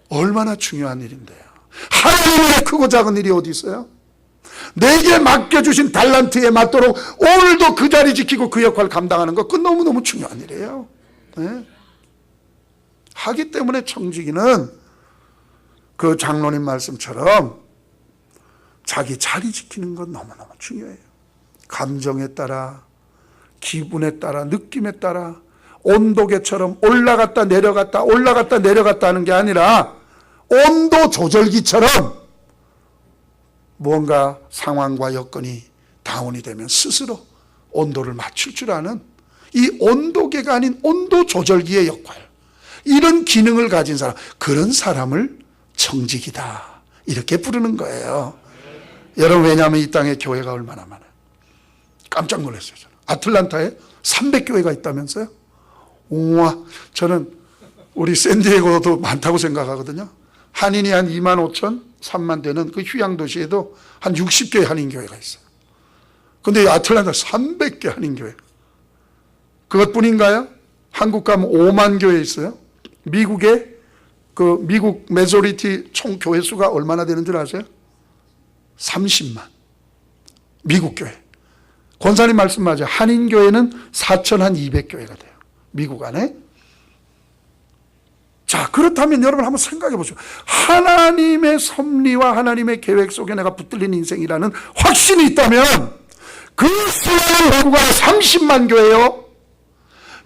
얼마나 중요한 일인데요. 하나님의 크고 작은 일이 어디 있어요? 내게 맡겨주신 달란트에 맞도록 오늘도 그 자리 지키고 그 역할을 감당하는 것 그건 너무너무 중요한 일이에요. 하기 때문에 청지기는 그 장로님 말씀처럼 자기 자리 지키는 건 너무너무 중요해요. 감정에 따라 기분에 따라 느낌에 따라 온도계처럼 올라갔다 내려갔다 올라갔다 내려갔다 하는 게 아니라 온도 조절기처럼 무언가 상황과 여건이 다운이 되면 스스로 온도를 맞출 줄 아는 이 온도계가 아닌 온도 조절기의 역할 이런 기능을 가진 사람 그런 사람을 청직이다 이렇게 부르는 거예요. 여러분 왜냐하면 이 땅에 교회가 얼마나 많아요. 깜짝 놀랐어요. 저는. 아틀란타에 300교회가 있다면서요. 우와 저는 우리 샌디에고도 많다고 생각하거든요. 한인이 한 2만 5천 3만 되는 그 휴양도시에도 한 60개의 한인교회가 있어요. 그런데 아틀란타 300개 한인교회 그것뿐인가요? 한국 가면 5만 교회 있어요. 미국의 그 미국 메조리티 총 교회 수가 얼마나 되는 줄 아세요? 30만. 미국 교회. 권사님 말씀 맞아요. 한인교회는 4,200교회가 돼요. 미국 안에. 자, 그렇다면 여러분 한번 생각해 보세요. 하나님의 섭리와 하나님의 계획 속에 내가 붙들린 인생이라는 확신이 있다면 그 수많은 한국 안에 30만 교회요.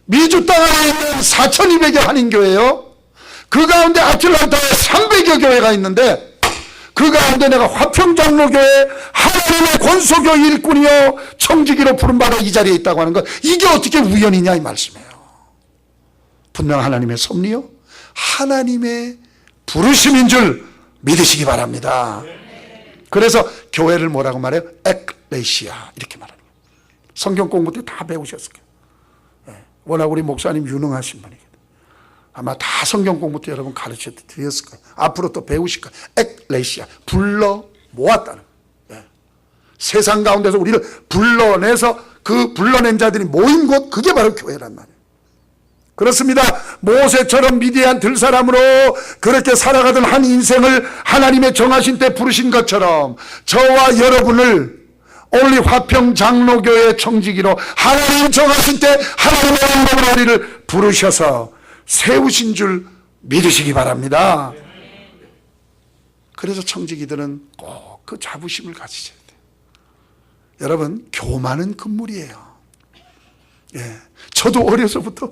미주 땅 안에 있는 4,200여 한인교회요. 그 가운데 아틀란타에 300여 교회가 있는데 그 가운데 내가 화평장로교회 하나님의 권소교 일꾼이요 청지기로 부름받아 이 자리에 있다고 하는 것 이게 어떻게 우연이냐 이 말씀이에요. 분명 하나님의 섭리요 하나님의 부르심인 줄 믿으시기 바랍니다. 그래서 교회를 뭐라고 말해요? 에클레시아 이렇게 말하는 거예요. 성경 공부 때 다 배우셨을 거예요. 워낙 우리 목사님 유능하신 분이거든요. 아마 다 성경 공부 때 여러분 가르쳐 드렸을 거예요. 앞으로 또 배우실 거예요. 에클레시아 불러 모았다는 거예요. 세상 가운데서 우리를 불러내서 그 불러낸 자들이 모인 곳 그게 바로 교회란 말이에요. 그렇습니다. 모세처럼 미디안 들사람으로 그렇게 살아가던 한 인생을 하나님의 정하신 때 부르신 것처럼 저와 여러분을 올리 화평 장로교회 청지기로 하나님 정하신 때 하나님의 영광으로 우리를 부르셔서 세우신 줄 믿으시기 바랍니다. 그래서 청지기들은 꼭 꼭 그 자부심을 가지셔야 돼요. 여러분, 교만은 금물이에요. 예. 저도 어려서부터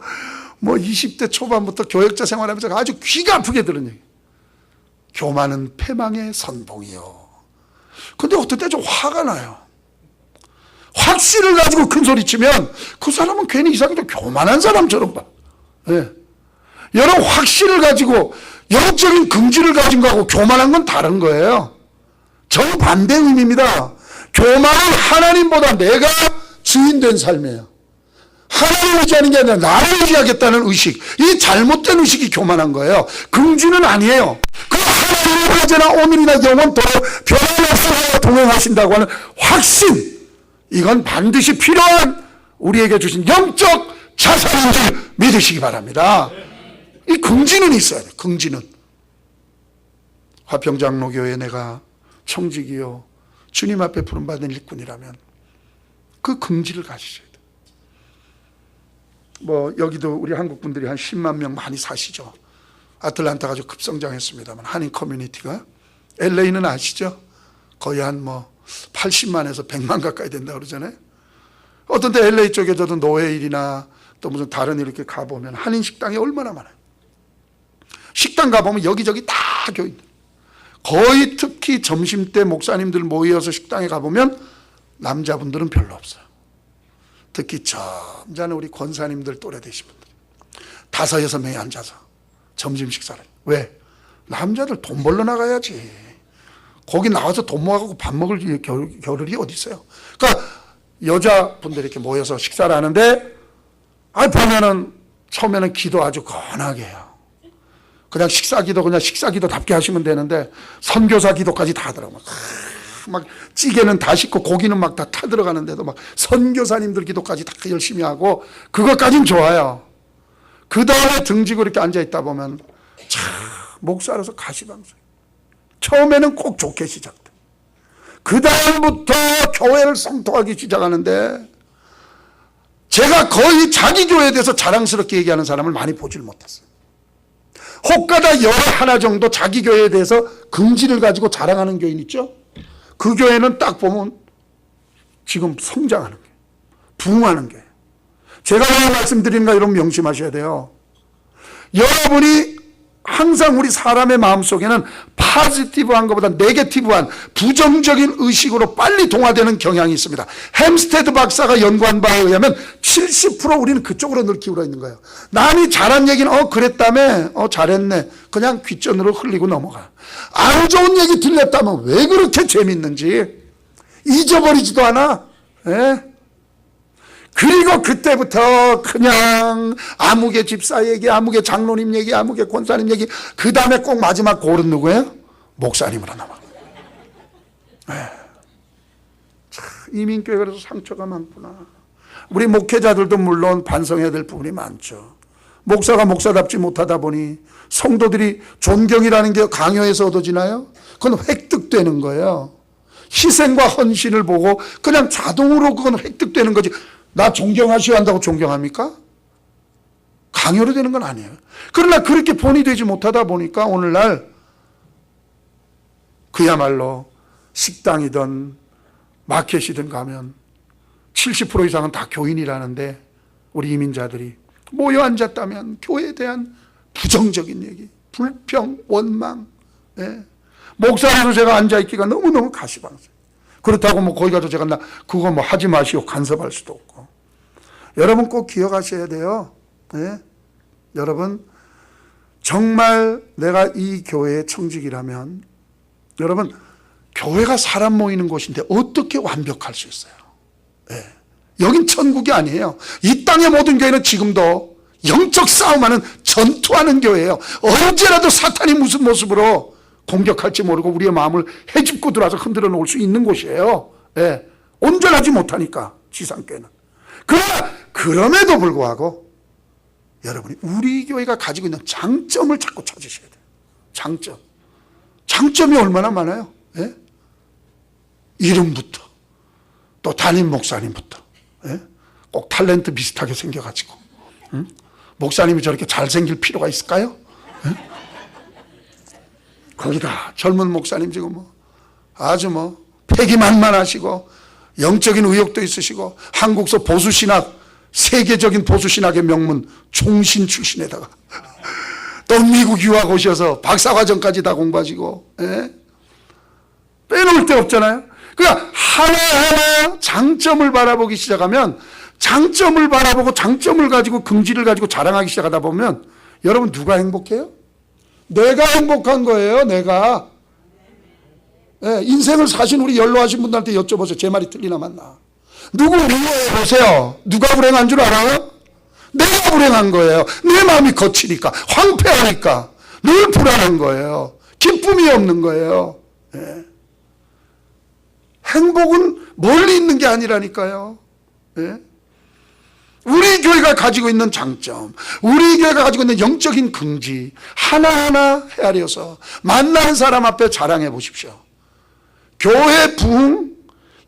20대 초반부터 교역자 생활하면서 아주 귀가 아프게 들은 얘기. 교만은 패망의 선봉이요. 근데 어떨 때 좀 화가 나요. 확신을 가지고 큰 소리 치면 그 사람은 괜히 이상하게 교만한 사람처럼 봐. 예. 여러분, 확신을 가지고 영적인 긍지를 가진 거하고 교만한 건 다른 거예요. 정반대 의미입니다. 교만은 하나님보다 내가 주인된 삶이에요. 하나님을 의지하는 게 아니라 나를 의지하겠다는 의식, 이 잘못된 의식이 교만한 거예요. 긍지는 아니에요. 그 하나님은 어제나 오늘이나 영원토록 변함없이 동행하신다고 하는 확신, 이건 반드시 필요한 우리에게 주신 영적 자산인 줄 믿으시기 바랍니다. 이 긍지는 있어야 돼요. 긍지는. 화평장로교회 내가 청직이요 주님 앞에 부름받은 일꾼이라면 그 긍지를 가지셔야 돼요. 여기도 우리 한국 분들이 한 10만 명 많이 사시죠. 아틀란타가 아주 급성장했습니다만 한인 커뮤니티가. LA는 아시죠? 거의 한 80만에서 100만 가까이 된다 그러잖아요. 어떤 때 LA 쪽에 저도 노회일이나 또 무슨 다른 이렇게 가보면 한인 식당이 얼마나 많아요. 식당 가보면 여기저기 다 교인들. 거의 특히 점심때 목사님들 모여서 식당에 가보면 남자분들은 별로 없어요. 특히 점잖은 우리 권사님들 또래 되신 분들 5, 6명이 앉아서 점심 식사를. 왜? 남자들 돈 벌러 나가야지. 거기 나와서 돈 모아갖고 밥 먹을 겨를이 어디 있어요. 그러니까 여자분들이 이렇게 모여서 식사를 하는데 보면은 처음에는 기도 아주 건하게 해요. 그냥 식사기도답게 하시면 되는데 선교사 기도까지 다 하더라고요. 막 찌개는 다 씻고 고기는 막 다 타들어가는데도 막 선교사님들 기도까지 다 열심히 하고 그것까진 좋아요. 그 다음에 등지고 이렇게 앉아있다 보면 참 목사라서 가시방송. 처음에는 꼭 좋게 시작돼. 그 다음부터 교회를 성토하기 시작하는데 제가 거의 자기 교회에 대해서 자랑스럽게 얘기하는 사람을 많이 보질 못했어요. 혹가다 열 하나 정도 자기 교회에 대해서 긍지를 가지고 자랑하는 교인 있죠? 그 교회는 딱 보면 지금 성장하는 거예요. 부흥하는 거예요. 제가 왜 말씀드리는가 여러분 명심하셔야 돼요. 여러분이 항상 우리 사람의 마음속에는 파지티브한 것보다 네게티브한 부정적인 의식으로 빨리 동화되는 경향이 있습니다. 햄스테드 박사가 연구한 바에 의하면 70% 우리는 그쪽으로 늘 기울어 있는 거예요. 남이 잘한 얘기는 그랬다며 잘했네 그냥 귓전으로 흘리고 넘어가. 안 좋은 얘기 들렸다면 왜 그렇게 재밌는지 잊어버리지도 않아. 예? 그리고 그때부터 그냥 아무개 집사 얘기, 아무개 장로님 얘기, 아무개 권사님 얘기, 그 다음에 꼭 마지막 골은 누구예요? 목사님으로 남아. 이민교회 그래서 상처가 많구나. 우리 목회자들도 물론 반성해야 될 부분이 많죠. 목사가 목사답지 못하다 보니 성도들이 존경이라는 게 강요에서 얻어지나요? 그건 획득되는 거예요. 희생과 헌신을 보고 그냥 자동으로 그건 획득되는 거지. 나 존경하시오 한다고 존경합니까? 강요로 되는 건 아니에요. 그러나 그렇게 본이 되지 못하다 보니까 오늘날 그야말로 식당이든 마켓이든 가면 70% 이상은 다 교인이라는데 우리 이민자들이 모여 앉았다면 교회에 대한 부정적인 얘기, 불평, 원망. 예. 목사로서 제가 앉아있기가 너무너무 가시방석. 그렇다고 거기 가서 제가 그거 하지 마시오 간섭할 수도 없고. 여러분 꼭 기억하셔야 돼요. 네? 여러분 정말 내가 이 교회의 청직이라면 여러분 교회가 사람 모이는 곳인데 어떻게 완벽할 수 있어요? 네. 여긴 천국이 아니에요. 이 땅의 모든 교회는 지금도 영적 싸움하는 전투하는 교회예요. 언제라도 사탄이 무슨 모습으로 공격할지 모르고 우리의 마음을 헤집고 들어와서 흔들어 놓을 수 있는 곳이에요. 예. 온전하지 못하니까 지상교회는. 그러나 그럼에도 불구하고 여러분이 우리 교회가 가지고 있는 장점을 자꾸 찾으셔야 돼요. 장점. 장점이 얼마나 많아요. 예? 이름부터 또 담임 목사님부터 예? 꼭 탤런트 비슷하게 생겨가지고 응? 목사님이 저렇게 잘생길 필요가 있을까요? 예? 거기다 젊은 목사님 지금 아주 뭐 패기만만하시고 영적인 의욕도 있으시고 한국서 보수신학, 세계적인 보수신학의 명문 총신 출신에다가 또 미국 유학 오셔서 박사과정까지 다 공부하시고, 예? 빼놓을 데 없잖아요. 그러니까 하나하나 장점을 바라보기 시작하면, 장점을 바라보고 장점을 가지고 긍지를 가지고 자랑하기 시작하다 보면 여러분 누가 행복해요? 내가 행복한 거예요. 내가. 예, 인생을 사신 우리 연로하신 분들한테 여쭤보세요. 제 말이 틀리나 맞나. 누구 미워해 보세요. 누가 불행한 줄 알아요? 내가 불행한 거예요. 내 마음이 거치니까, 황폐하니까 늘 불안한 거예요. 기쁨이 없는 거예요. 예. 행복은 멀리 있는 게 아니라니까요. 예. 우리 교회가 가지고 있는 장점, 우리 교회가 가지고 있는 영적인 긍지 하나하나 헤아려서 만나는 사람 앞에 자랑해 보십시오. 교회 부흥,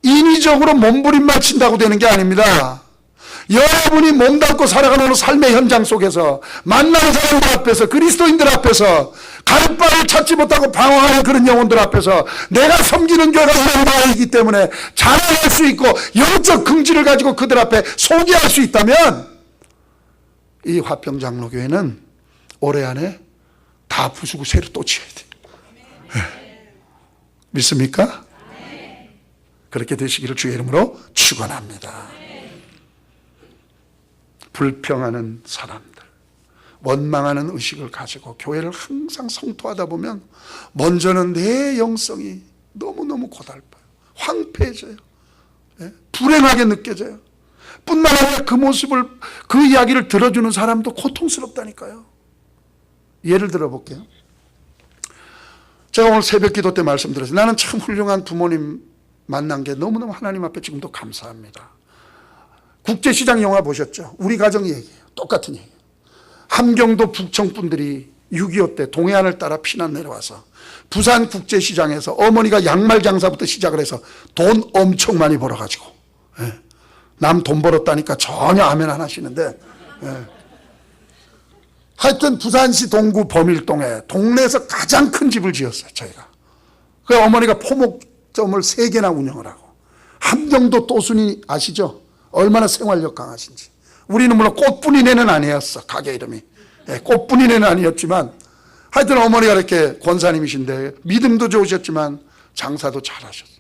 인위적으로 몸부림만 친다고 되는 게 아닙니다. 여러분이 몸담고 살아가는 삶의 현장 속에서 만나는 사람들 앞에서, 그리스도인들 앞에서, 갈 바를 찾지 못하고 방황하는 그런 영혼들 앞에서 내가 섬기는 교회가 하나이기 때문에 자랑할 수 있고 영적 긍지를 가지고 그들 앞에 소개할 수 있다면 이 화평장로교회는 올해 안에 다 부수고 새로 또 지어야 돼요. 네. 믿습니까? 그렇게 되시기를 주의 이름으로 축원합니다. 불평하는 사람들, 원망하는 의식을 가지고 교회를 항상 성토하다 보면 먼저는 내 영성이 너무너무 고달파요. 황폐해져요. 예? 불행하게 느껴져요. 뿐만 아니라 그 모습을, 그 이야기를 들어주는 사람도 고통스럽다니까요. 예를 들어 볼게요. 제가 오늘 새벽 기도 때 말씀드렸어요. 나는 참 훌륭한 부모님 만난 게 너무너무 하나님 앞에 지금도 감사합니다. 국제시장 영화 보셨죠? 우리 가정 얘기예요. 똑같은 얘기예요. 함경도 북청 분들이 6.25 때 동해안을 따라 피난 내려와서 부산 국제시장에서 어머니가 양말 장사부터 시작을 해서 돈 엄청 많이 벌어가지고, 예. 남 돈 벌었다니까 전혀 아멘 안 하시는데, 예. 하여튼 부산시 동구 범일동에 동네에서 가장 큰 집을 지었어요. 저희가. 그 어머니가 포목점을 3개나 운영을 하고, 함경도 또순이 아시죠? 얼마나 생활력 강하신지. 우리는 물론 꽃분이네는 아니었어, 가게 이름이. 예, 꽃분이네는 아니었지만 하여튼 어머니가 이렇게 권사님이신데 믿음도 좋으셨지만 장사도 잘하셨어요.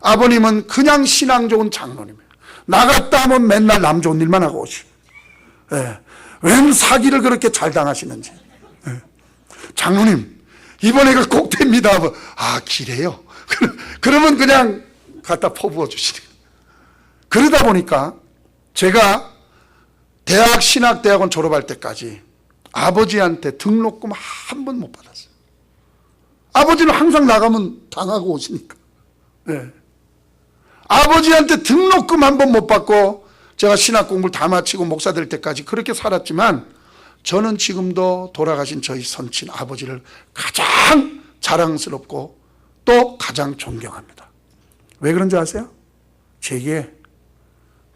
아버님은 그냥 신앙 좋은 장로님이에요. 나갔다 하면 맨날 남 좋은 일만 하고 오시고, 예, 웬 사기를 그렇게 잘 당하시는지. 예. 장로님 이번에가 꼭 됩니다. 아, 기래요? 그러면 그냥 갖다 퍼부어 주시네요. 그러다 보니까 제가 대학 신학대학원 졸업할 때까지 아버지한테 등록금 한 번 못 받았어요. 아버지는 항상 나가면 당하고 오시니까. 네. 아버지한테 등록금 한 번 못 받고 제가 신학 공부를 다 마치고 목사 될 때까지 그렇게 살았지만 저는 지금도 돌아가신 저희 선친 아버지를 가장 자랑스럽고 또 가장 존경합니다. 왜 그런지 아세요? 제게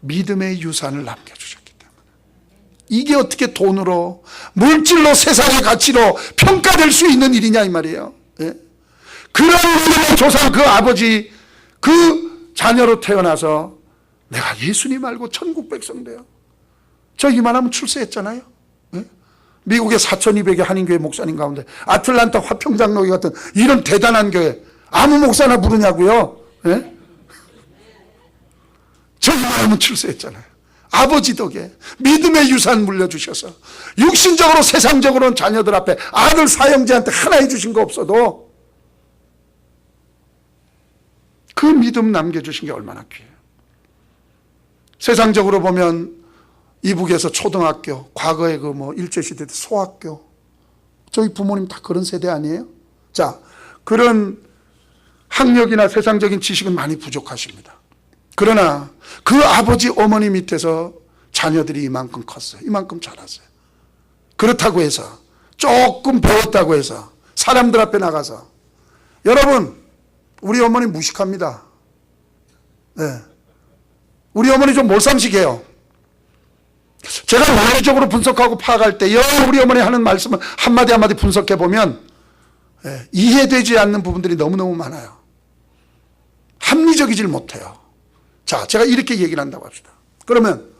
믿음의 유산을 남겨주셨기 때문에. 이게 어떻게 돈으로, 물질로, 세상의 가치로 평가될 수 있는 일이냐 이 말이에요. 예? 그런 믿음의 조상 그 아버지 그 자녀로 태어나서 내가 예수님 알고 천국 백성 돼요. 저 이만하면 출세했잖아요. 예? 미국의 4,200의 한인교회 목사님 가운데 아틀란타 화평장로교 같은 이런 대단한 교회 아무 목사나 부르냐고요. 예? 저 이만하면 출세했잖아요. 아버지 덕에 믿음의 유산 물려주셔서 육신적으로 세상적으로는 자녀들 앞에 아들 사형제한테 하나 해주신 거 없어도 그 믿음 남겨주신 게 얼마나 귀해요. 세상적으로 보면 이북에서 초등학교, 과거에 그 뭐 일제시대 때 소학교, 저희 부모님 다 그런 세대 아니에요? 자, 그런 학력이나 세상적인 지식은 많이 부족하십니다. 그러나 그 아버지 어머니 밑에서 자녀들이 이만큼 컸어요. 이만큼 자랐어요. 그렇다고 해서 조금 배웠다고 해서 사람들 앞에 나가서, 여러분 우리 어머니 무식합니다. 네. 우리 어머니 좀 몰상식해요. 제가 논리적으로 분석하고 파악할 때 우리 어머니 하는 말씀을 한마디 한마디 분석해 보면 이해되지 않는 부분들이 너무너무 많아요. 합리적이질 못해요. 자, 제가 이렇게 얘기를 한다고 합시다. 그러면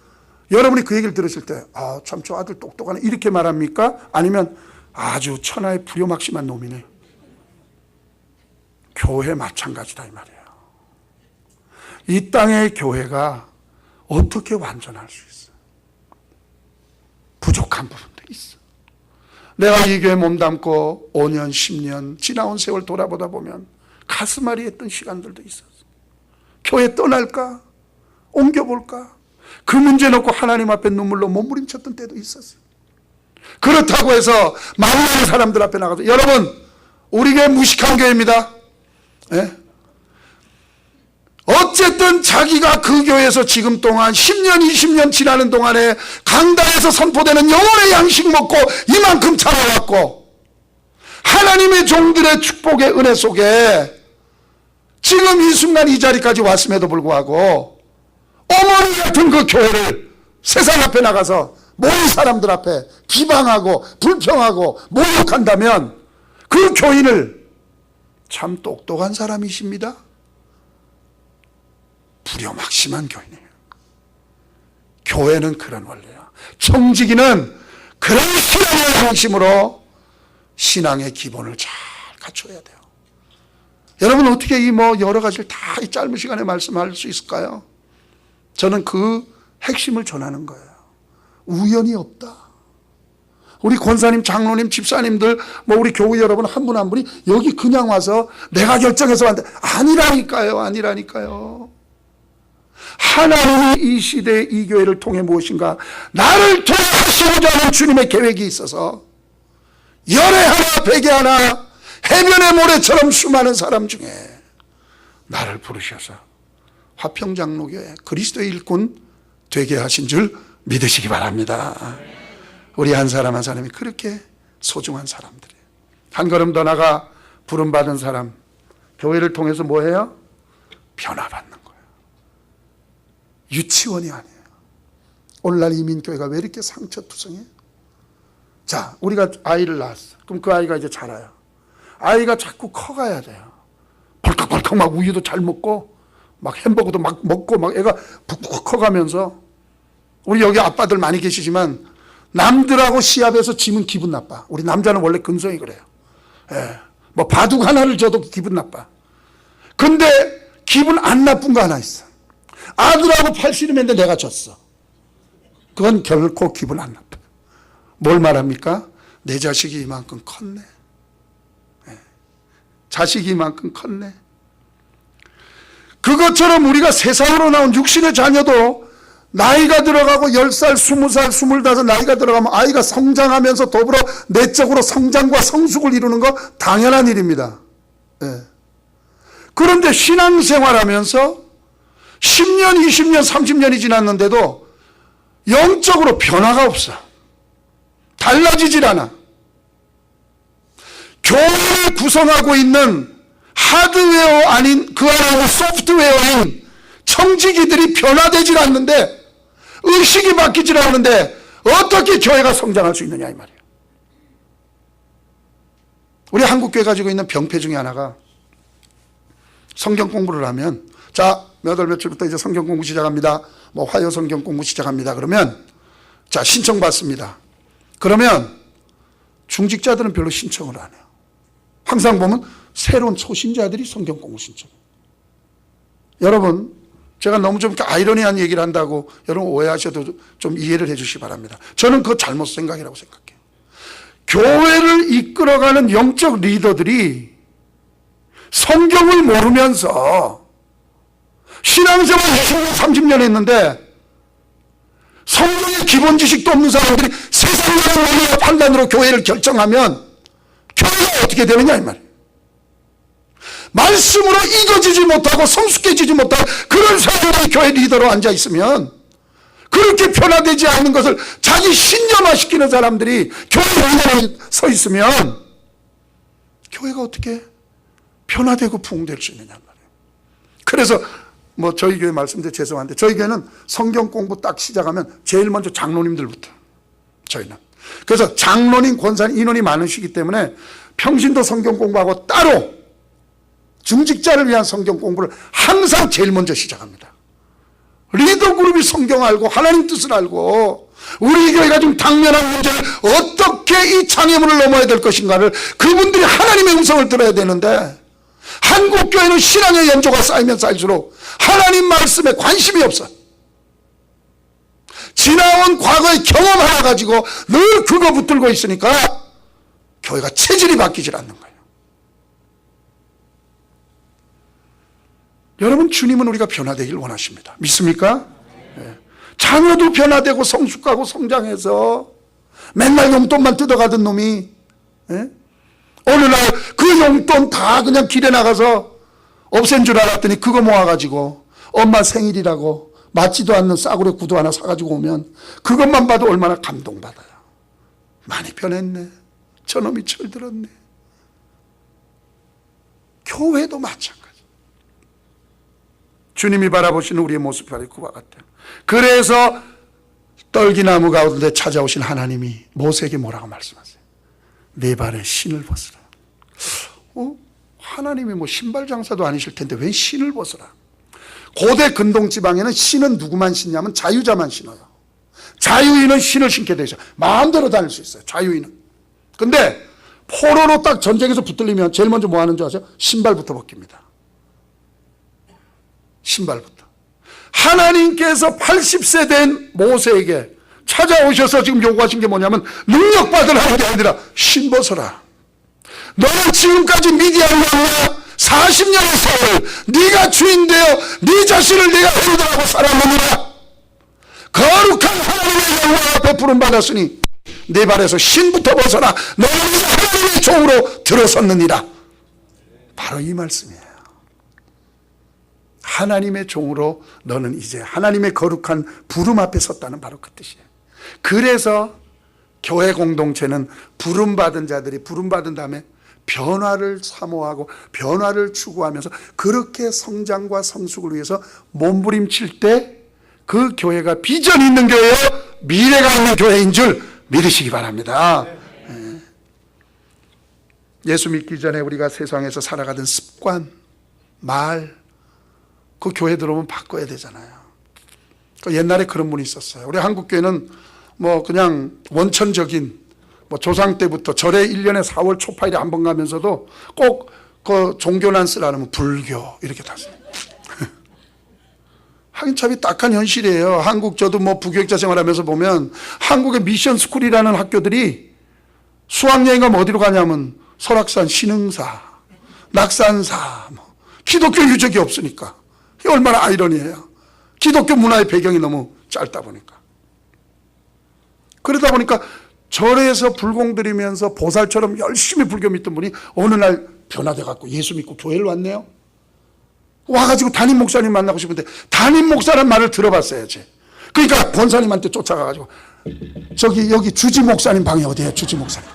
여러분이 그 얘기를 들으실 때, 아, 참 저 아들 똑똑하네, 이렇게 말합니까? 아니면 아주 천하의 불효막심한 놈이네. 교회 마찬가지다 이 말이에요. 이 땅의 교회가 어떻게 완전할 수 있어요? 부족한 부분도 있어. 내가 이 교회 몸담고 5년, 10년 지나온 세월 돌아보다 보면 가슴 아리했던 시간들도 있었어. 교회 떠날까? 옮겨볼까? 그 문제 놓고 하나님 앞에 눈물로 몸부림쳤던 때도 있었어요. 그렇다고 해서 많은 사람들 앞에 나가서, 여러분, 우리 교회 무식한 교회입니다. 예? 어쨌든 자기가 그 교회에서 지금 동안 10년, 20년 지나는 동안에 강단에서 선포되는 영혼의 양식 먹고 이만큼 자라왔고, 하나님의 종들의 축복의 은혜 속에 지금 이 순간 이 자리까지 왔음에도 불구하고 어머니 같은 그 교회를 세상 앞에 나가서 모든 사람들 앞에 비방하고 불평하고 모욕한다면 그 교인을 참 똑똑한 사람이십니다. 불효막심한 교인이에요. 교회는 그런 원리야. 청지기는 그런 신앙의 양심으로 신앙의 기본을 잘 갖춰야 돼요. 여러분 어떻게 이 여러 가지를 다 이 짧은 시간에 말씀할 수 있을까요? 저는 그 핵심을 전하는 거예요. 우연이 없다. 우리 권사님, 장로님, 집사님들, 우리 교우 여러분 한 분 한 분이 여기 그냥 와서 내가 결정해서 왔는데 아니라니까요. 하나님이 이 시대의 이 교회를 통해 무엇인가 나를 통해 하시고자 하는 주님의 계획이 있어서 열에 하나 백에 하나 해변의 모래처럼 수많은 사람 중에 나를 부르셔서 화평장로교회 그리스도의 일꾼 되게 하신 줄 믿으시기 바랍니다. 우리 한 사람 한 사람이 그렇게 소중한 사람들이에요. 한 걸음 더 나가 부름받은 사람, 교회를 통해서 뭐해요? 변화받는 거예요. 유치원이 아니에요. 오늘날 이민교회가 왜 이렇게 상처투성해요? 자, 우리가 아이를 낳았어. 그럼 그 아이가 이제 자라요. 아이가 자꾸 커가야 돼요. 벌컥벌컥 막 우유도 잘 먹고 막 햄버거도 막 먹고 막 애가 푹푹 커가면서, 우리 여기 아빠들 많이 계시지만 남들하고 시합해서 지면 기분 나빠. 우리 남자는 원래 근성이 그래요. 예. 바둑 하나를 져도 기분 나빠. 근데 기분 안 나쁜 거 하나 있어. 아들하고 팔씨름했는데 내가 졌어. 그건 결코 기분 안 나빠. 뭘 말합니까? 내 자식이 이만큼 컸네. 예. 자식이 이만큼 컸네. 그것처럼 우리가 세상으로 나온 육신의 자녀도 나이가 들어가고 10살, 20살, 25 나이가 들어가면 아이가 성장하면서 더불어 내적으로 성장과 성숙을 이루는 거 당연한 일입니다. 예. 그런데 신앙생활하면서 10년, 20년, 30년이 지났는데도 영적으로 변화가 없어. 달라지질 않아. 교회를 구성하고 있는 하드웨어 아닌 그 안에 소프트웨어인 청지기들이 변화되질 않는데, 의식이 바뀌질 않는데 어떻게 교회가 성장할 수 있느냐 이 말이에요. 우리 한국교회 가지고 있는 병폐 중에 하나가, 성경 공부를 하면, 자, 몇 월 며칠부터 이제 성경 공부 시작합니다. 화요 성경 공부 시작합니다. 그러면 자, 신청 받습니다. 그러면 중직자들은 별로 신청을 안 해요. 항상 보면 새로운 초신자들이 성경 공부 신청해요. 여러분, 제가 너무 좀 아이러니한 얘기를 한다고 여러분 오해하셔도 좀 이해를 해 주시기 바랍니다. 저는 그거 잘못 생각이라고 생각해요. 교회를 이끌어가는 영적 리더들이 성경을 모르면서 신앙생활 20년, 30년 했는데 성경의 기본 지식도 없는 사람들이 세상의 판단으로 교회를 결정하면 교회가 어떻게 되느냐 이 말이에요. 말씀으로 익어지지 못하고 성숙해지지 못하고 그런 사람이 교회 리더로 앉아있으면, 그렇게 변화되지 않는 것을 자기 신념화시키는 사람들이 교회 리더로 서 있으면 교회가 어떻게 변화되고 부흥될 수 있느냐 말이에요. 그래서 저희 교회 말씀드려 죄송한데, 저희 교회는 성경 공부 딱 시작하면 제일 먼저 장로님들부터, 저희는. 그래서 장로님, 권사님 인원이 많으시기 때문에 평신도 성경 공부하고 따로 중직자를 위한 성경 공부를 항상 제일 먼저 시작합니다. 리더 그룹이 성경 알고 하나님 뜻을 알고 우리 교회가 지금 당면한 문제를 어떻게 이 장애물을 넘어야 될 것인가를 그분들이 하나님의 음성을 들어야 되는데, 한국교회는 신앙의 연조가 쌓이면 쌓일수록 하나님 말씀에 관심이 없어. 지나온 과거의 경험 하나 가지고 늘 그거 붙들고 있으니까 교회가 체질이 바뀌질 않는 거예요. 여러분, 주님은 우리가 변화되길 원하십니다. 믿습니까? 네. 자녀도 변화되고 성숙하고 성장해서 맨날 용돈만 뜯어가던 놈이, 네? 어느 날 그 용돈 다 그냥 길에 나가서 없앤 줄 알았더니 그거 모아가지고 엄마 생일이라고 맞지도 않는 싸구려 구두 하나 사가지고 오면 그것만 봐도 얼마나 감동받아요. 많이 변했네. 저놈이 철들었네. 교회도 마찬가지. 주님이 바라보시는 우리의 모습이 바로 그와 같아요. 그래서 떨기나무 가운데 찾아오신 하나님이 모세에게 뭐라고 말씀하세요? 내 발에 신을 벗으라. 하나님이 뭐 신발 장사도 아니실 텐데 왜 신을 벗으라? 고대 근동 지방에는 신은 누구만 신냐면 자유자만 신어요. 자유인은 신을 신게 되죠. 마음대로 다닐 수 있어요. 자유인은. 근데 포로로 딱 전쟁에서 붙들리면 제일 먼저 뭐 하는 줄 아세요? 신발부터 벗깁니다. 신발부터. 하나님께서 80세 된 모세에게 찾아오셔서 지금 요구하신 게 뭐냐면 능력받으라 게 아니라 신 벗어라. 너는 지금까지 미디안을 왕과 40년의 세월 네가 주인 되어 네 자신을 내가 의도하고 살았느니라. 거룩한 하나님의 영광 앞에 부름받았으니 네 발에서 신부터 벗어라. 너는 하나님의 종으로 들어섰느니라. 바로 이 말씀이에요. 하나님의 종으로 너는 이제 하나님의 거룩한 부름 앞에 섰다는 바로 그 뜻이에요. 그래서 교회 공동체는 부름받은 자들이 부름받은 다음에 변화를 사모하고 변화를 추구하면서 그렇게 성장과 성숙을 위해서 몸부림칠 때 그 교회가 비전이 있는 교회요, 미래가 있는 교회인 줄 믿으시기 바랍니다. 예수 믿기 전에 우리가 세상에서 살아가던 습관, 말, 그 교회 들어오면 바꿔야 되잖아요. 옛날에 그런 분이 있었어요. 우리 한국교회는 뭐 그냥 원천적인 뭐 조상 때부터 절에 1년에 4월 초파일에 한 번 가면서도 꼭 그 종교난 쓰라면 불교 이렇게 다써요. 하긴 참이 딱한 현실이에요. 한국 저도 뭐 부교육자 생활하면서 보면 한국의 미션 스쿨이라는 학교들이 수학여행 가면 어디로 가냐면 설악산 신흥사, 낙산사, 뭐 기독교 유적이 없으니까. 이게 얼마나 아이러니해요. 기독교 문화의 배경이 너무 짧다 보니까. 그러다 보니까 절에서 불공 드리면서 보살처럼 열심히 불교 믿던 분이 어느 날 변화돼 갖고 예수 믿고 교회를 왔네요. 와가지고 담임 목사님 만나고 싶은데 담임 목사라는 말을 들어봤어야지. 그러니까 권사님한테 쫓아가가지고 저기 여기 주지 목사님 방이 어디예요? 주지 목사님.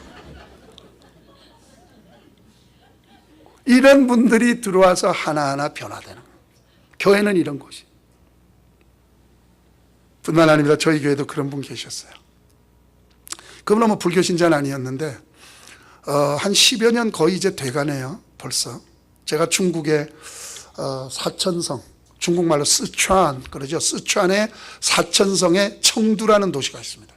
이런 분들이 들어와서 하나하나 변화되는 거예요. 교회는 이런 곳이. 뿐만 아니라 저희 교회도 그런 분 계셨어요. 그분은 뭐 불교 신자는 아니었는데 한 10여 년 거의 이제 돼가네요. 벌써. 제가 중국의 사천성, 중국말로 스촨 그러죠. 스촨의 사천성에 청두라는 도시가 있습니다.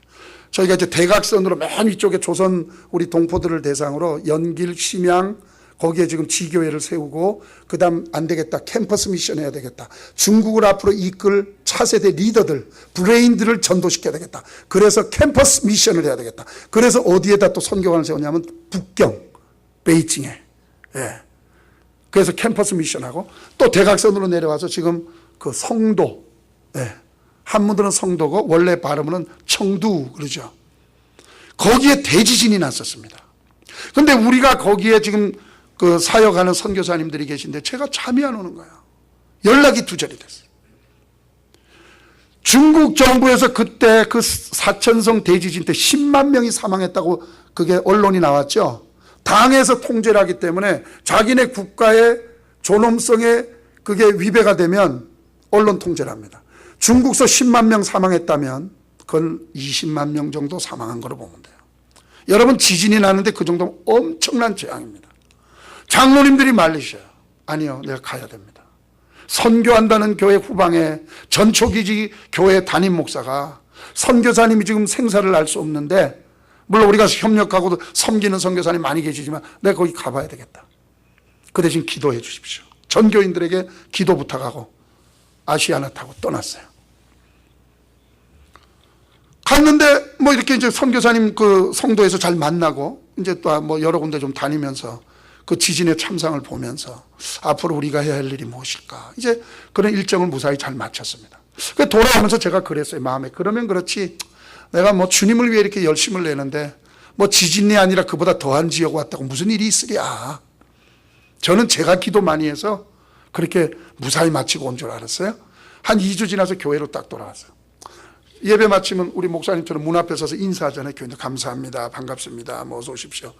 저희가 이제 대각선으로 맨 위쪽에 조선 우리 동포들을 대상으로 연길, 심양 거기에 지금 지교회를 세우고 그다음 안 되겠다. 캠퍼스 미션 해야 되겠다. 중국을 앞으로 이끌 차세대 리더들, 브레인들을 전도시켜야 되겠다. 그래서 캠퍼스 미션을 해야 되겠다. 그래서 어디에다 또 선교관을 세우냐면 북경, 베이징에. 예. 그래서 캠퍼스 미션하고 또 대각선으로 내려와서 지금 그 성도, 예. 한문들은 성도고 원래 발음은 청두 그러죠. 거기에 대지진이 났었습니다. 근데 우리가 거기에 지금 그 사역하는 선교사님들이 계신데 제가 잠이 안 오는 거예요. 연락이 두절이 됐어요. 중국 정부에서 그때 그 사천성 대지진 때 10만 명이 사망했다고 그게 언론이 나왔죠. 당에서 통제를 하기 때문에 자기네 국가의 존엄성에 그게 위배가 되면 언론 통제를 합니다. 중국서 10만 명 사망했다면 그건 20만 명 정도 사망한 거로 보면 돼요. 여러분 지진이 나는데 그 정도면 엄청난 재앙입니다. 장로님들이 말리셔요. 아니요, 내가 가야 됩니다. 선교한다는 교회 후방에 전초기지 교회 담임 목사가 선교사님이 지금 생사를 알 수 없는데, 물론 우리가 협력하고 섬기는 선교사님 많이 계시지만 내가 거기 가봐야 되겠다. 그 대신 기도해 주십시오. 전교인들에게 기도 부탁하고 아시아나 타고 떠났어요. 갔는데 뭐 이렇게 이제 선교사님 그 성도에서 잘 만나고 이제 또 뭐 여러 군데 좀 다니면서 그 지진의 참상을 보면서 앞으로 우리가 해야 할 일이 무엇일까, 이제 그런 일정을 무사히 잘 마쳤습니다. 그 돌아오면서 제가 그랬어요, 마음에. 그러면 그렇지, 내가 뭐 주님을 위해 이렇게 열심을 내는데 뭐 지진이 아니라 그보다 더한 지역 왔다고 무슨 일이 있으랴. 저는 제가 기도 많이 해서 그렇게 무사히 마치고 온 줄 알았어요. 한 2주 지나서 교회로 딱 돌아왔어요. 예배 마치면 우리 목사님처럼 문 앞에 서서 인사하잖아요. 교인들 감사합니다, 반갑습니다, 뭐 어서 오십시오,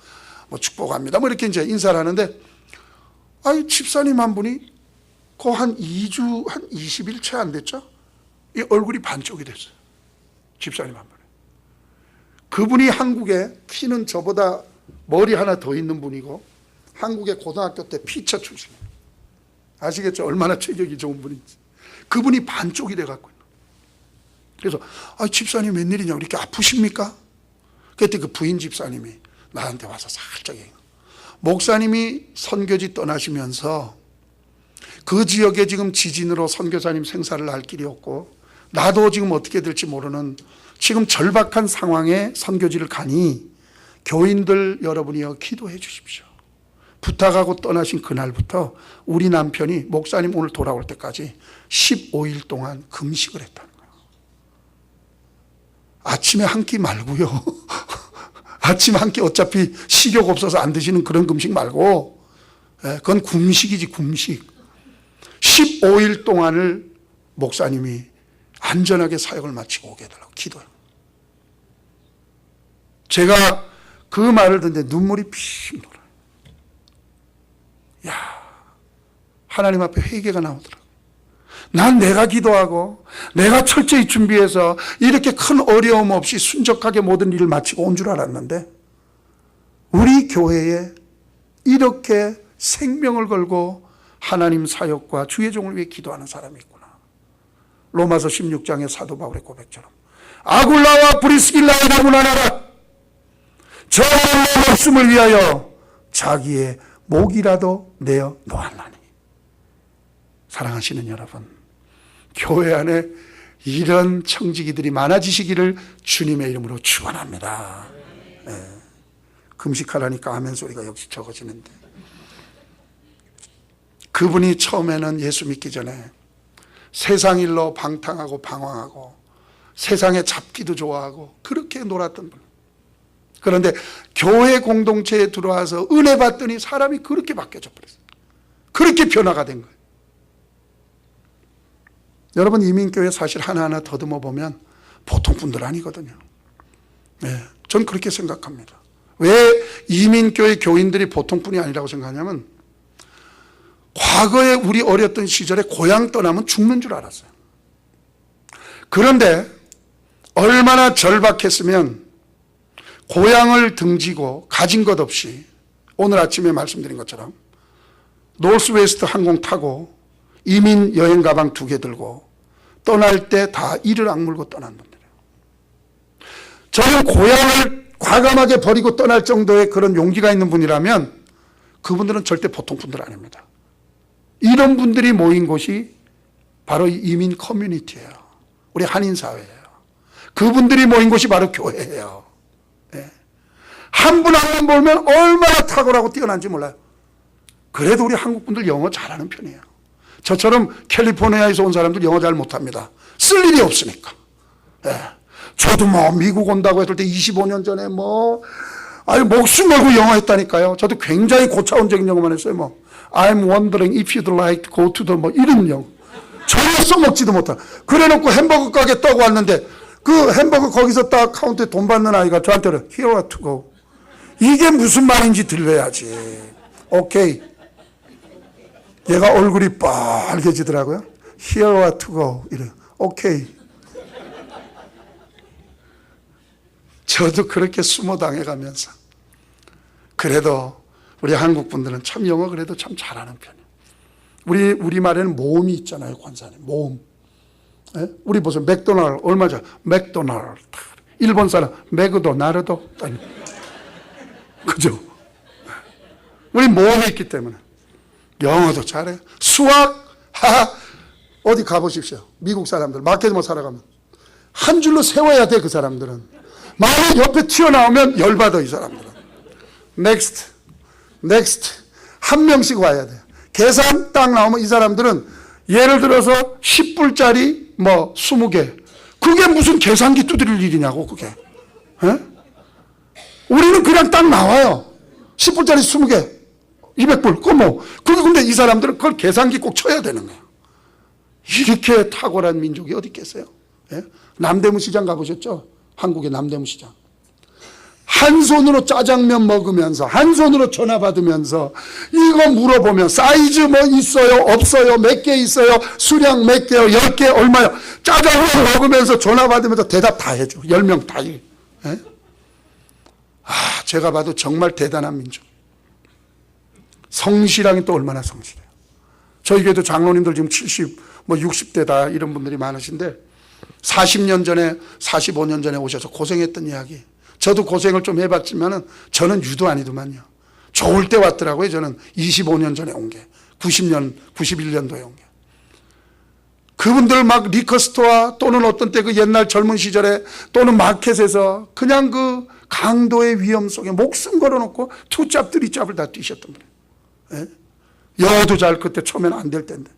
뭐 축복합니다, 뭐 이렇게 이제 인사를 하는데, 아이 집사님 한 분이 그 한 2주 한 20일 채 안 됐죠? 이 얼굴이 반쪽이 됐어요. 집사님 한 분이. 그분이 한국에, 키는 저보다 머리 하나 더 있는 분이고 한국의 고등학교 때 피처 출신이에요. 아시겠죠? 얼마나 체격이 좋은 분인지. 그분이 반쪽이 돼갖고. 그래서 집사님 웬일이냐고, 이렇게 아프십니까? 그때 그 부인 집사님이 나한테 와서 살짝 얘기해요. 목사님이 선교지 떠나시면서 그 지역에 지금 지진으로 선교사님 생사를 알 길이 없고 나도 지금 어떻게 될지 모르는 지금 절박한 상황에 선교지를 가니 교인들 여러분이여 기도해 주십시오. 부탁하고 떠나신 그날부터 우리 남편이 목사님 오늘 돌아올 때까지 15일 동안 금식을 했다는 거예요. 아침에 한 끼 말고요. 아침 한 끼 어차피 식욕 없어서 안 드시는 그런 금식 말고, 그건 금식이지, 금식. 15일 동안을 목사님이 안전하게 사역을 마치고 오게 해달라고 기도해요. 제가 그 말을 듣는데 눈물이 픽 돌아요. 야, 하나님 앞에 회개가 나오더라고요. 난 내가 기도하고 내가 철저히 준비해서 이렇게 큰 어려움 없이 순적하게 모든 일을 마치고 온 줄 알았는데, 우리 교회에 이렇게 생명을 걸고 하나님 사역과 주의 종을 위해 기도하는 사람이 있구나. 로마서 16장의 사도 바울의 고백처럼 아굴라와 브리스길라의 나무나라 저 목숨을 위하여 자기의 목이라도 내어 놓았나니. 사랑하시는 여러분, 교회 안에 이런 청지기들이 많아지시기를 주님의 이름으로 축원합니다. 금식하라니까 아멘 소리가 역시 적어지는데, 그분이 처음에는 예수 믿기 전에 세상 일로 방탕하고 방황하고 세상에 잡기도 좋아하고 그렇게 놀았던 분. 그런데 교회 공동체에 들어와서 은혜 받더니 사람이 그렇게 바뀌어져 버렸어요. 그렇게 변화가 된 거예요. 여러분, 이민교회 사실 하나하나 더듬어 보면 보통 분들 아니거든요. 전 그렇게 생각합니다. 왜 이민교회 교인들이 보통 분이 아니라고 생각하냐면, 과거에 우리 어렸던 시절에 고향 떠나면 죽는 줄 알았어요. 그런데 얼마나 절박했으면 고향을 등지고 가진 것 없이 오늘 아침에 말씀드린 것처럼 노스웨스트 항공 타고 이민 여행 가방 2개 들고 떠날 때 다 이를 악물고 떠난 분들이에요. 저는 고향을 과감하게 버리고 떠날 정도의 그런 용기가 있는 분이라면 그분들은 절대 보통 분들 아닙니다. 이런 분들이 모인 곳이 바로 이민 커뮤니티예요. 우리 한인사회예요. 그분들이 모인 곳이 바로 교회예요. 한 분 한 분 보면 얼마나 탁월하고 뛰어난지 몰라요. 그래도 우리 한국 분들 영어 잘하는 편이에요. 저처럼 캘리포니아에서 온 사람들 영어 잘 못합니다. 쓸 일이 없으니까. 저도 뭐 미국 온다고 했을 때 25년 전에 목숨 걸고 영어 했다니까요. 저도 굉장히 고차원적인 영어만 했어요. I'm wondering if you'd like to go to the 이런 영어. 전혀 써먹지도 못한. 그래놓고 햄버거 가게 떠고 왔는데 그 햄버거 거기서 딱 카운터에 돈 받는 아이가 저한테는 here are to go. 이게 무슨 말인지 들려야지. 오케이. 얘가 얼굴이 빨개지더라고요. Here are to go. 이래. 오케이. 저도 그렇게 숨어 당해가면서 그래도 우리 한국 분들은 참 영어 그래도 참 잘하는 편이에요. 우리말에는 모음이 있잖아요, 관사님. 모음. 예? 우리 보세요. 맥도날드, 얼마죠? 맥도날드. 일본 사람, 맥도, 나르도. 그죠? 우리 모음이 있기 때문에. 영어도 잘해요. 수학, 어디 가보십시오. 미국 사람들, 마켓 못 살아가면. 한 줄로 세워야 돼, 그 사람들은. 만약 옆에 튀어나오면 열받아, 이 사람들은. next. 한 명씩 와야 돼. 계산 딱 나오면 이 사람들은 예를 들어서 10불짜리 20개. 그게 무슨 계산기 두드릴 일이냐고, 그게. 에? 우리는 그냥 딱 나와요. 10불짜리 20개. 200불. 그게 근데 이 사람들은 그걸 계산기 꼭 쳐야 되는 거예요. 이렇게 탁월한 민족이 어디 있겠어요? 예? 남대문 시장 가보셨죠? 한국의 남대문 시장. 한 손으로 짜장면 먹으면서, 한 손으로 전화 받으면서, 이거 물어보면, 사이즈 뭐 있어요? 없어요? 몇 개 있어요? 수량 몇 개요? 10개 얼마요? 짜장면 먹으면서 전화 받으면서 대답 다 해줘. 10명 다 해. 예? 제가 봐도 정말 대단한 민족. 성실하긴 또 얼마나 성실해요. 저희 교회도 장로님들 지금 70, 60대다 이런 분들이 많으신데 40년 전에 45년 전에 오셔서 고생했던 이야기. 저도 고생을 좀 해봤지만은 저는 유도 아니더만요. 좋을 때 왔더라고요. 저는 25년 전에 온 게. 90년, 91년도에 온 게. 그분들 막 리커스토어 또는 어떤 때 그 옛날 젊은 시절에 또는 마켓에서 그냥 그 강도의 위험 속에 목숨 걸어놓고 투잡, 쓰리잡을 다 뛰셨던 분이에요. 예? 여도 잘 그때 처음에는 안 될 텐데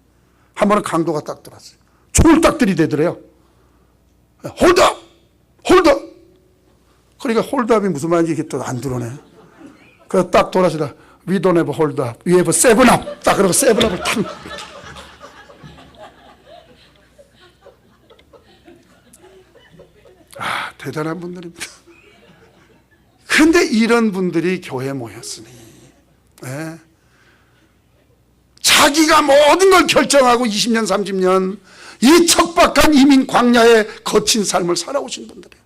한 번은 강도가 딱 들어왔어요. 총을 딱 들이대더래요. 홀드업! 홀드업! 그러니까 홀드업이 무슨 말인지 이게 또 안 들어오네. 그래서 딱 돌아서다 We don't have hold up. We have seven up. 딱 그러고 세븐 업을 탁. 대단한 분들입니다. 근데 이런 분들이 교회에 모였으니 예. 자기가 모든 걸 결정하고 20년 30년 이 척박한 이민 광야에 거친 삶을 살아오신 분들이에요.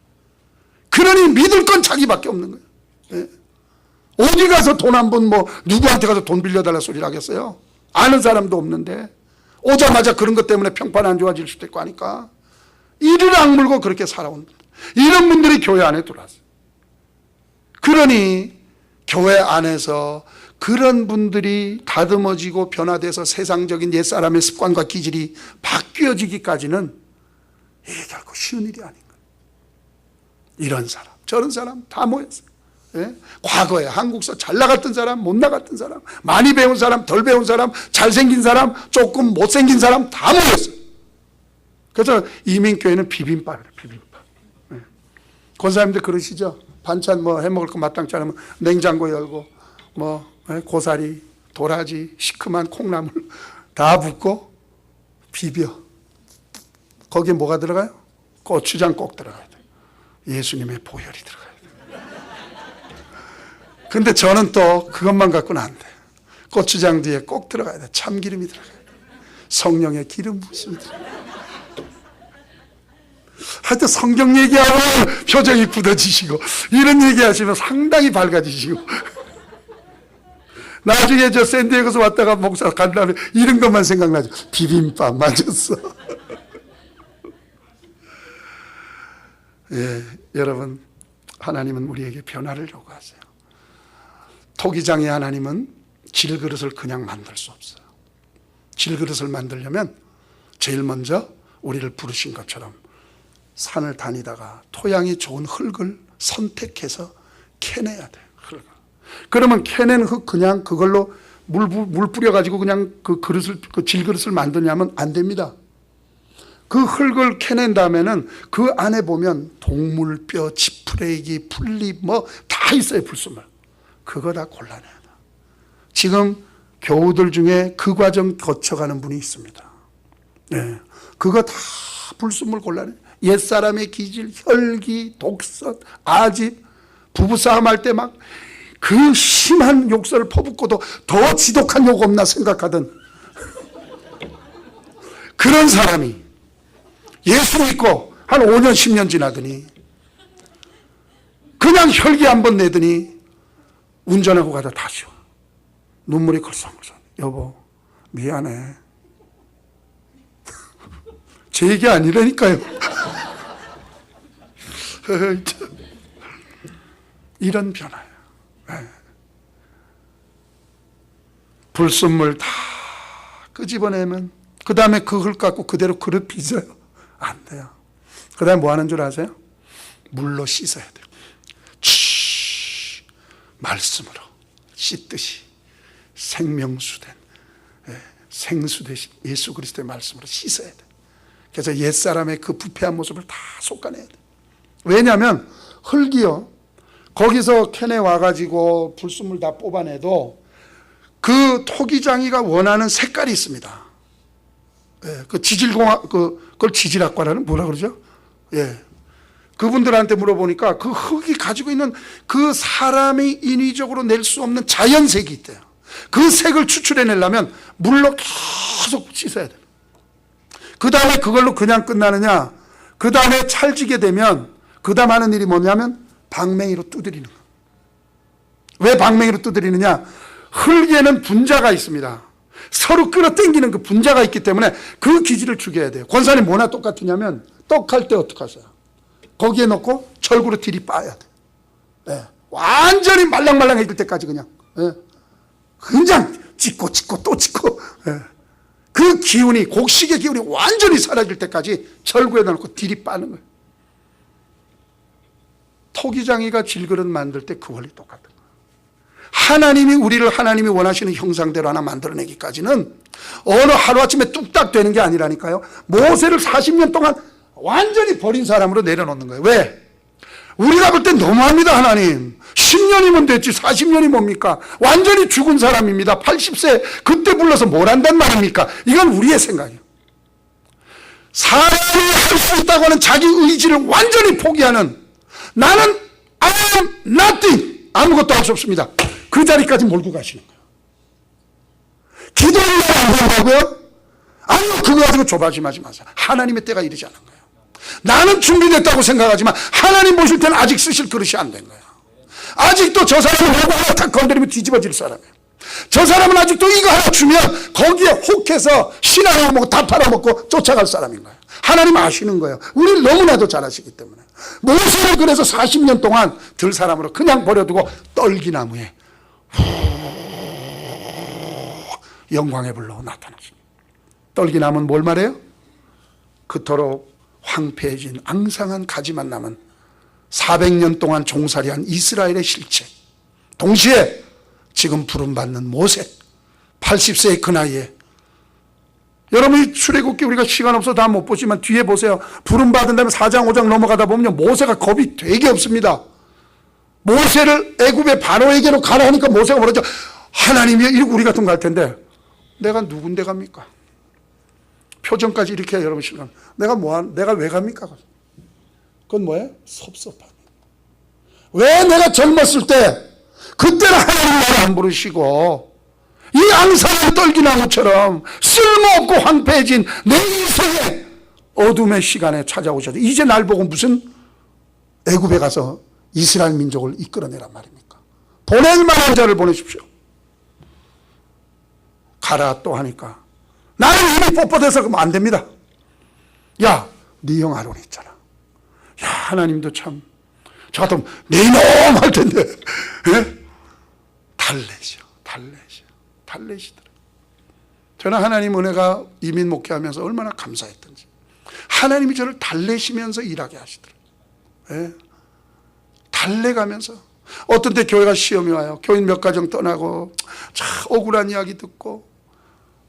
그러니 믿을 건 자기밖에 없는 거예요. 예. 어디 가서 돈 한 번 누구한테 가서 돈 빌려달라 소리를 하겠어요? 아는 사람도 없는데 오자마자 그런 것 때문에 평판 안 좋아질 수도 있고 하니까 이를 악물고 그렇게 살아온 분들. 이런 분들이 교회 안에 들어왔어요. 그러니 교회 안에서 그런 분들이 다듬어지고 변화돼서 세상적인 옛사람의 습관과 기질이 바뀌어지기까지는 이게 결코 쉬운 일이 아닌 거예요. 이런 사람, 저런 사람 다 모였어요. 예? 과거에 한국서 잘 나갔던 사람, 못 나갔던 사람, 많이 배운 사람, 덜 배운 사람, 잘생긴 사람, 조금 못생긴 사람 다 모였어요. 그래서 이민교회는 비빔밥이에요. 비빔밥. 예. 권사님들 그러시죠? 반찬 해먹을 거 마땅치 않으면 냉장고 열고 고사리, 도라지, 시큼한 콩나물 다 붓고 비벼. 거기에 뭐가 들어가요? 고추장 꼭 들어가야 돼요. 예수님의 보혈이 들어가야 돼요. 근데 저는 또 그것만 갖고는 안 돼요. 고추장 뒤에 꼭 들어가야 돼요. 참기름이 들어가야 돼요. 성령의 기름 부으심이 들어가야 돼요. 하여튼 성경 얘기하면 표정이 굳어지시고 이런 얘기하시면 상당히 밝아지시고 나중에 저 샌디에고에서 왔다가 목사 간 다음에 이런 것만 생각나죠. 비빔밥 맞았어. 예, 여러분 하나님은 우리에게 변화를 요구하세요. 토기장의 하나님은 질그릇을 그냥 만들 수 없어요. 질그릇을 만들려면 제일 먼저 우리를 부르신 것처럼 산을 다니다가 토양이 좋은 흙을 선택해서 캐내야 돼요. 흙을. 그러면 캐낸 흙 그냥 그걸로 물 뿌려가지고 그냥 그 질그릇을 만드냐면 안 됩니다. 그 흙을 캐낸 다음에는 그 안에 보면 동물뼈, 지푸레기, 풀잎 다 있어요. 불순물. 그거 다 골라내야 돼. 지금 교우들 중에 그 과정 거쳐가는 분이 있습니다. 네. 그거 다 불순물 골라내. 옛사람의 기질, 혈기, 독선, 아집, 부부싸움 할 때 막 그 심한 욕설을 퍼붓고도 더 지독한 욕 없나 생각하던 그런 사람이 예수 믿고 한 5년 10년 지나더니 그냥 혈기 한번 내더니 운전하고 가다 다시 와. 눈물이 걸썽걸썽. 여보 미안해. 제 얘기 아니라니까요. 이런 변화예요. 불순물 다 끄집어내면 그 다음에 그걸 갖고 그대로 그릇 빚어요. 안 돼요. 그 다음에 뭐 하는 줄 아세요? 물로 씻어야 돼요. 말씀으로 씻듯이 생명수된 생수 대신 예수 그리스도의 말씀으로 씻어야 돼요. 그래서 옛사람의 그 부패한 모습을 다 솎아내야 돼요. 왜냐하면 흙이요, 거기서 캔에 와가지고 불순물 다 뽑아내도 그 토기장이가 원하는 색깔이 있습니다. 그 지질공학, 그걸 지질학과라는 뭐라 그러죠? 그분들한테 물어보니까 그 흙이 가지고 있는 그 사람이 인위적으로 낼 수 없는 자연색이 있대요. 그 색을 추출해내려면 물로 계속 씻어야 돼요. 그 다음에 그걸로 그냥 끝나느냐? 그 다음에 찰지게 되면 그 다음 하는 일이 뭐냐면 방맹이로 두드리는 거예요. 왜 방맹이로 두드리느냐? 흙에는 분자가 있습니다. 서로 끌어당기는 그 분자가 있기 때문에 그 기질을 죽여야 돼요. 권사님 뭐나 똑같으냐면 떡할 때 어떻게 하세요? 거기에 넣고 철구로 들이빠야 돼요. 완전히 말랑말랑해질 때까지 그냥 찍고 또 찍고 그 기운이, 곡식의 기운이 완전히 사라질 때까지 철구에다 넣고 들이빠는 거예요. 토기장이가 질그릇 만들 때 그 원리 똑같은 거예요. 하나님이 우리를 하나님이 원하시는 형상대로 하나 만들어내기까지는 어느 하루아침에 뚝딱 되는 게 아니라니까요. 모세를 40년 동안 완전히 버린 사람으로 내려놓는 거예요. 왜? 우리가 볼 땐 너무합니다. 하나님 10년이면 됐지 40년이 뭡니까? 완전히 죽은 사람입니다. 80세 그때 불러서 뭘 한단 말입니까? 이건 우리의 생각이에요. 사람이 할 수 있다고 하는 자기 의지를 완전히 포기하는, 나는 I am nothing, 아무것도 할 수 없습니다, 그 자리까지 몰고 가시는 거예요. 기도를 안 한다고요? 아니요, 그거 가지고 조바심하지 마세요. 하나님의 때가 이르지 않은 거예요. 나는 준비됐다고 생각하지만 하나님 보실 때는 아직 쓰실 그릇이 안 된 거예요. 아직도 저 사람은 요거 하나 탁 건드리면 뒤집어질 사람이에요. 저 사람은 아직도 이거 하나 주면 거기에 혹해서 신앙을 먹고 다 팔아먹고 쫓아갈 사람인 거예요. 하나님 아시는 거예요. 우리를 너무나도 잘 아시기 때문에. 모세를 그래서 40년 동안 들 사람으로 그냥 버려두고 떨기나무에 영광의 불로 나타나십니다. 떨기나무는 뭘 말해요? 그토록 황폐해진 앙상한 가지만 남은 400년 동안 종살이한 이스라엘의 실체, 동시에 지금 부름받는 모세 80세의 그 나이에, 여러분이 출애굽기 우리가 시간 없어서 다 못 보지만 뒤에 보세요. 부름받은 다음에 4장 5장 넘어가다 보면 모세가 겁이 되게 없습니다. 모세를 애굽의 바로에게로 가라 하니까 모세가 뭐라죠? 하나님이 우리 같으면 갈 텐데 내가 누군데 갑니까? 표정까지 이렇게 해요. 여러분 실감. 내가 왜 갑니까? 그건 뭐예요? 섭섭함. 왜 내가 젊었을 때 그때는 하나님 나를 안 부르시고 이 앙상한 떨기나무처럼 쓸모없고 황폐해진 내 인생의 어둠의 시간에 찾아오셔서 이제 날 보고 무슨 애굽에 가서 이스라엘 민족을 이끌어내란 말입니까? 보낼 만한 자를 보내십시오. 가라 또 하니까 나는 이미 뻣뻣해서 그러면 안 됩니다. 야, 네 형 아론 있잖아. 야, 하나님도 참 저 같으면 네 이놈 할 텐데 달래시더라. 저는 하나님 은혜가 이민 목회하면서 얼마나 감사했던지, 하나님이 저를 달래시면서 일하게 하시더라고요. 달래가면서. 어떤 때 교회가 시험이 와요. 교인 몇 가정 떠나고 참 억울한 이야기 듣고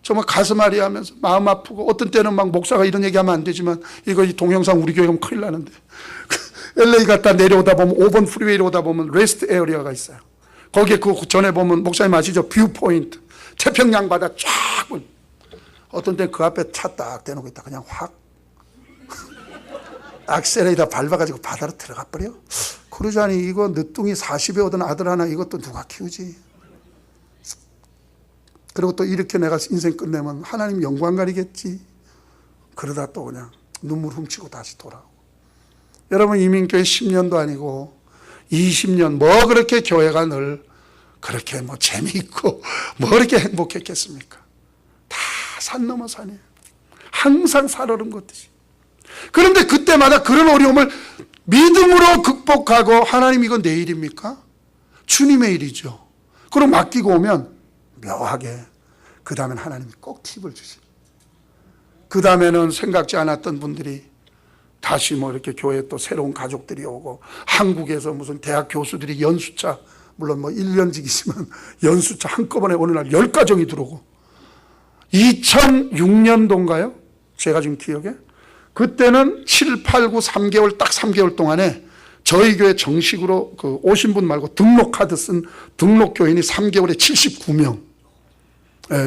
정말 가슴 아리 하면서 마음 아프고, 어떤 때는 막 목사가 이런 얘기하면 안 되지만 이거 이 동영상 우리 교회 가면 큰일 나는데 LA 갔다 내려오다 보면 5번 프리웨이로 오다 보면 레스트 에어리어가 있어요. 거기에 그 전에 보면 목사님 아시죠? 뷰 포인트, 태평양 바다 쫙. 어떤 때는 그 앞에 차 딱 대놓고 있다 그냥 확 악셀에다 밟아가지고 바다로 들어가 버려. 그러자니 이거 늦둥이 40에 오던 아들 하나 이것도 누가 키우지? 그리고 또 이렇게 내가 인생 끝내면 하나님 영광 가리겠지. 그러다 또 그냥 눈물 훔치고 다시 돌아오고. 여러분 이민교회 10년도 아니고 20년 뭐 그렇게 교회가 늘 그렇게 뭐 재미있고 뭐 그렇게 행복했겠습니까? 다 산 넘어 산이에요. 항상 살얼음 걷듯이. 그런데 그때마다 그런 어려움을 믿음으로 극복하고 하나님 이건 내 일입니까? 주님의 일이죠. 그럼 맡기고 오면 묘하게 그 다음엔 하나님이 꼭 팁을 주시죠. 그 다음에는 생각지 않았던 분들이 다시 뭐 이렇게 교회에 또 새로운 가족들이 오고 한국에서 무슨 대학 교수들이 연수차 물론 뭐 1년직이지만 연수차 한꺼번에 어느 날 10가정이 들어오고 2006년도인가요? 제가 지금 기억에 그때는 7, 8, 9, 3개월 딱 3개월 동안에 저희 교회 정식으로 그 오신 분 말고 등록 카드 쓴 등록 교인이 3개월에 79명.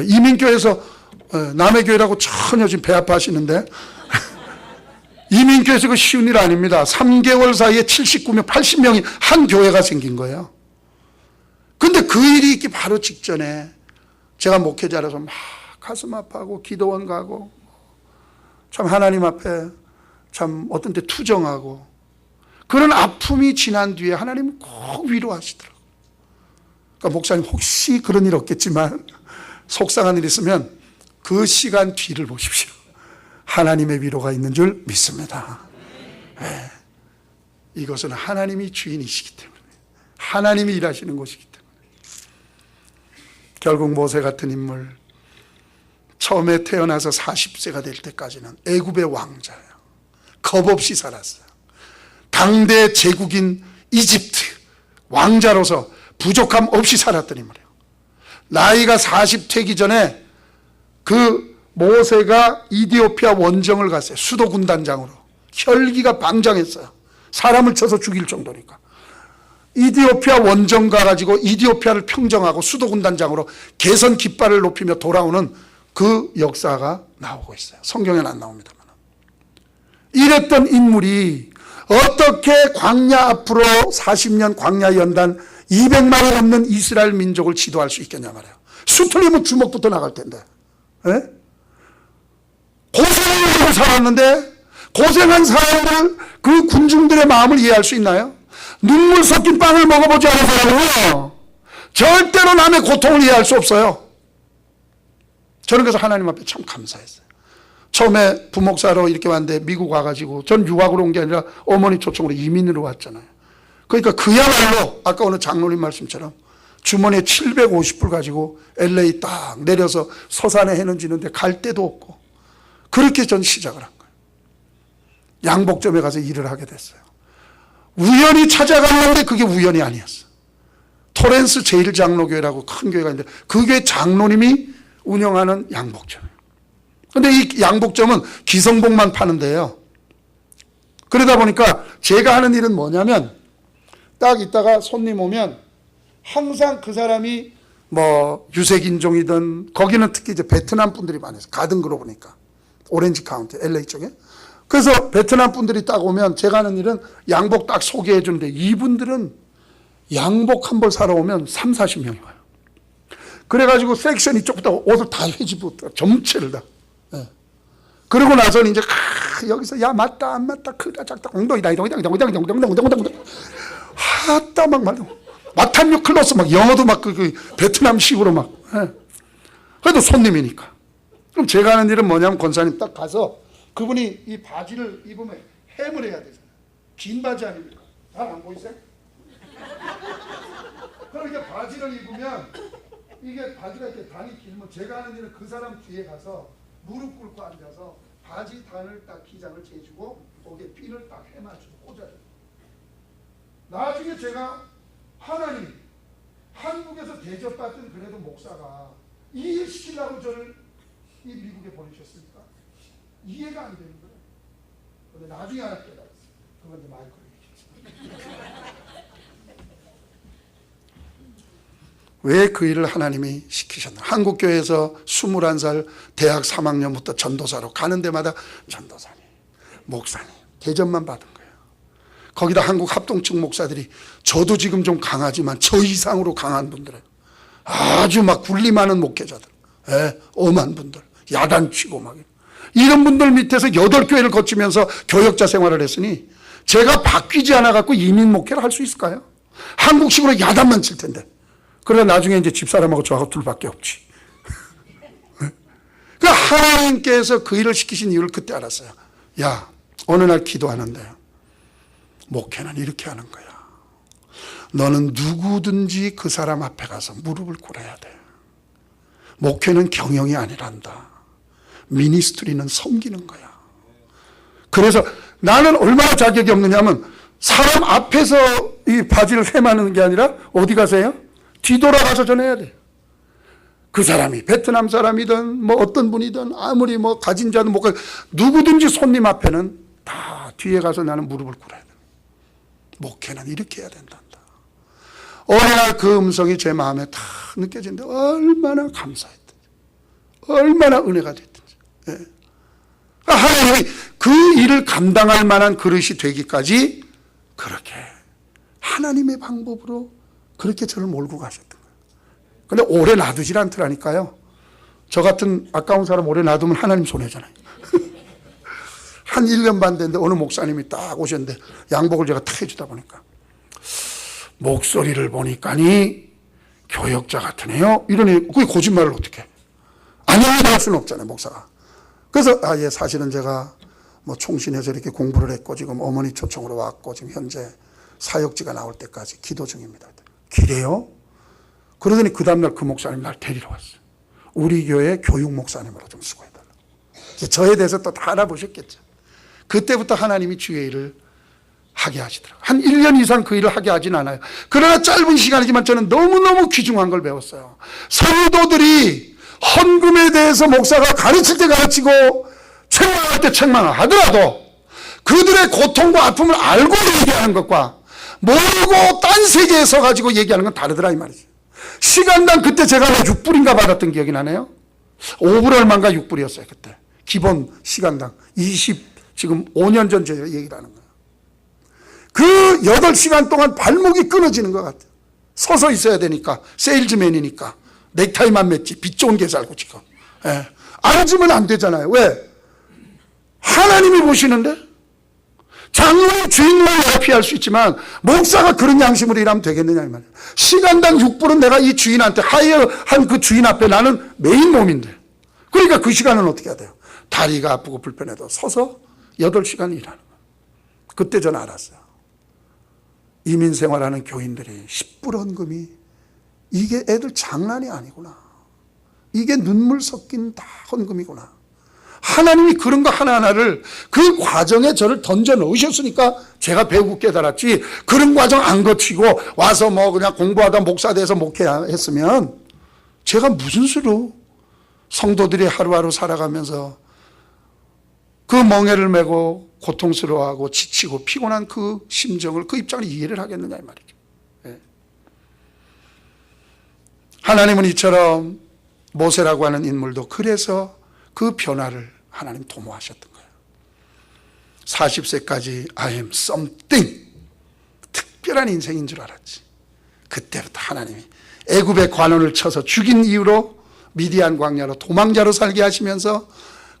이민교회에서 남의 교회라고 전혀 지금 배 아파하시는데 이민교회에서 그 쉬운 일 아닙니다. 3개월 사이에 79명, 80명이 한 교회가 생긴 거예요. 근데 그 일이 있기 바로 직전에 제가 목회자라서 막 가슴 아파하고 기도원 가고 참 하나님 앞에 참 어떤 때 투정하고 그런 아픔이 지난 뒤에 하나님은 꼭 위로하시더라고요. 그러니까 목사님 혹시 그런 일 없겠지만 속상한 일 있으면 그 시간 뒤를 보십시오. 하나님의 위로가 있는 줄 믿습니다. 네. 이것은 하나님이 주인이시기 때문에 하나님이 일하시는 곳이기 때문에 결국 모세 같은 인물 처음에 태어나서 40세가 될 때까지는 애굽의 왕자예요. 겁 없이 살았어요. 당대 제국인 이집트 왕자로서 부족함 없이 살았던 인물이에요. 나이가 40 되기 전에 그 모세가 이디오피아 원정을 갔어요. 수도 군단장으로. 혈기가 방장했어요. 사람을 쳐서 죽일 정도니까. 이디오피아 원정 가가지고 이디오피아를 평정하고 수도 군단장으로 개선 깃발을 높이며 돌아오는 그 역사가 나오고 있어요. 성경에는 안 나옵니다만. 이랬던 인물이 어떻게 광야 앞으로 40년 광야 연단 200만이 넘는 이스라엘 민족을 지도할 수 있겠냐 말이에요. 수틀리면 주먹부터 나갈 텐데. 에? 고생을 살았는데 고생한 사람들 그 군중들의 마음을 이해할 수 있나요? 눈물 섞인 빵을 먹어보지 않은 사람은 절대로 남의 고통을 이해할 수 없어요. 저는 그래서 하나님 앞에 참 감사했어요. 처음에 부목사로 이렇게 왔는데 미국 와가지고 전 유학으로 온 게 아니라 어머니 초청으로 이민으로 왔잖아요. 그러니까 그야말로 아까 오늘 장로님 말씀처럼 주머니에 750불 가지고 LA 딱 내려서 서산에 해는 지는데 갈 데도 없고 그렇게 전 시작을 한 거예요. 양복점에 가서 일을 하게 됐어요. 우연히 찾아갔는데 그게 우연이 아니었어. 토렌스 제일장로교회라고 큰 교회가 있는데 그 교회 장로님이 운영하는 양복점이에요. 근데 이 양복점은 기성복만 파는 데예요. 그러다 보니까 제가 하는 일은 뭐냐면 딱 있다가 손님 오면 항상 그 사람이 뭐 유색인종이든 거기는 특히 이제 베트남 분들이 많아서 가든그로브니까 오렌지 카운티 LA 쪽에 그래서 베트남 분들이 딱 오면 제가 하는 일은 양복 딱 소개해 주는데 이분들은 양복 한 벌 사러 오면 3, 40명이 와요. 그래가지고 섹션 이쪽부터 옷을 다 회집부터 전체를 다. 예. 그러고 나서는 이제 여기서 야 맞다 안 맞다 크다 작다 엉덩이다 하다 막 말도 마탄유 클로스 막 영어도 막 그 베트남식으로 막. 예. 그래도 손님이니까. 그럼 제가 하는 일은 뭐냐면 권사님 딱 가서 그분이 이 바지를 입으면 햄을 해야 되잖아요. 긴 바지 아닙니까? 잘 안 보이세요? 그러니까 바지를 입으면 이게 바지가 이렇게 단이 길면 제가 하는 일은 그 사람 뒤에 가서 무릎 꿇고 앉아서 바지 단을 딱 기장을 재주고 거기에 핀을 딱 해맞추고 꽂아요. 나중에 제가 하나님 한국에서 대접받던 그래도 목사가 이 일 시키려고 저를 이 미국에 보내셨습니까? 이해가 안 되는 거예요. 근데 나중에 하나 깨달았어요. 그건 이제 마이크로 얘기했죠. 왜 그 일을 하나님이 시키셨나? 한국교회에서 21살 대학 3학년부터 전도사로 가는 데마다 전도사님, 목사님 대접만 받은 거예요. 거기다 한국 합동측 목사들이 저도 지금 좀 강하지만 저 이상으로 강한 분들이에요. 아주 막 굴리 많은 목회자들, 엄한 분들, 야단치고 막 이런 분들 밑에서 8교회를 거치면서 교역자 생활을 했으니 제가 바뀌지 않아 갖고 이민 목회를 할 수 있을까요? 한국식으로 야단만 칠 텐데. 그러다 나중에 이제 집사람하고 저하고 둘밖에 없지. 그 하나님께서 그 일을 시키신 이유를 그때 알았어요. 야, 어느 날 기도하는데 목회는 이렇게 하는 거야. 너는 누구든지 그 사람 앞에 가서 무릎을 꿇어야 돼. 목회는 경영이 아니란다. 미니스트리는 섬기는 거야. 그래서 나는 얼마나 자격이 없느냐면 사람 앞에서 이 바지를 세마는 게 아니라 어디 가서 해요? 뒤돌아가서 전해야 돼. 그 사람이 베트남 사람이든 뭐 어떤 분이든 아무리 뭐 가진 자든 못 가, 누구든지 손님 앞에는 다 뒤에 가서 나는 무릎을 꿇어야 돼. 목회는 이렇게 해야 된단다. 어느 날 그 음성이 제 마음에 다 느껴지는데 얼마나 감사했든지, 얼마나 은혜가 됐든지. 예. 하나님이 그 일을 감당할 만한 그릇이 되기까지 그렇게 하나님의 방법으로 그렇게 저를 몰고 가셨던 거예요. 근데 오래 놔두질 않더라니까요. 저 같은 아까운 사람 오래 놔두면 하나님 손해잖아요. 한 1년 반 됐는데 어느 목사님이 딱 오셨는데 양복을 제가 탁 해주다 보니까 목소리를 보니까니 교역자 같으네요. 이러니 그게 거짓말을 어떻게 해. 아니라고 할 수는 없잖아요, 목사가. 그래서 예, 사실은 제가 뭐 총신해서 이렇게 공부를 했고 지금 어머니 초청으로 왔고 지금 현재 사역지가 나올 때까지 기도 중입니다. 그래요? 그러더니 그 다음날 그 목사님 날 데리러 왔어요. 우리 교회 교육 목사님으로 좀 수고해달라고. 저에 대해서 또 다 알아보셨겠죠. 그때부터 하나님이 주의 일을 하게 하시더라고요. 한 1년 이상 그 일을 하게 하진 않아요. 그러나 짧은 시간이지만 저는 너무너무 귀중한 걸 배웠어요. 성도들이 헌금에 대해서 목사가 가르칠 때 가르치고 책망할 때 책망하더라도 그들의 고통과 아픔을 알고 얘기하는 것과 모르고 딴 세계에 서가지고 얘기하는 건 다르더라 이 말이죠. 시간당 그때 제가 6불인가 받았던 기억이 나네요. 5불 얼마인가 6불이었어요 그때. 기본 시간당 지금 5년 전 제가 얘기를 하는 거예요. 그 8시간 동안 발목이 끊어지는 것 같아요. 서서 있어야 되니까 세일즈맨이니까 넥타이만 맸지 빚 좋은 게 살고 지금. 예. 앉으면 안 되잖아요. 왜? 하나님이 보시는데 장로의 주인만 피할 수 있지만 목사가 그런 양심으로 일하면 되겠느냐 이 말이에요. 시간당 6불은 내가 이 주인한테 하이어한 그 주인 앞에 나는 메인 몸인데 그러니까 그 시간은 어떻게 해야 돼요? 다리가 아프고 불편해도 서서 8시간 일하는 거예요. 그때 저는 알았어요. 이민생활하는 교인들이 10불 헌금이 이게 애들 장난이 아니구나. 이게 눈물 섞인 다 헌금이구나. 하나님이 그런 거 하나하나를 그 과정에 저를 던져 넣으셨으니까 제가 배우고 깨달았지 그런 과정 안 거치고 와서 뭐 그냥 공부하다 목사 돼서 목회했으면 제가 무슨 수로 성도들이 하루하루 살아가면서 그 멍에를 메고 고통스러워하고 지치고 피곤한 그 심정을 그 입장을 이해를 하겠느냐 이 말이죠. 예. 하나님은 이처럼 모세라고 하는 인물도 그래서 그 변화를 하나님 도모하셨던 거예요. 40세까지 I am something 특별한 인생인 줄 알았지. 그때부터 하나님이 애굽의 관원을 쳐서 죽인 이후로 미디안 광야로 도망자로 살게 하시면서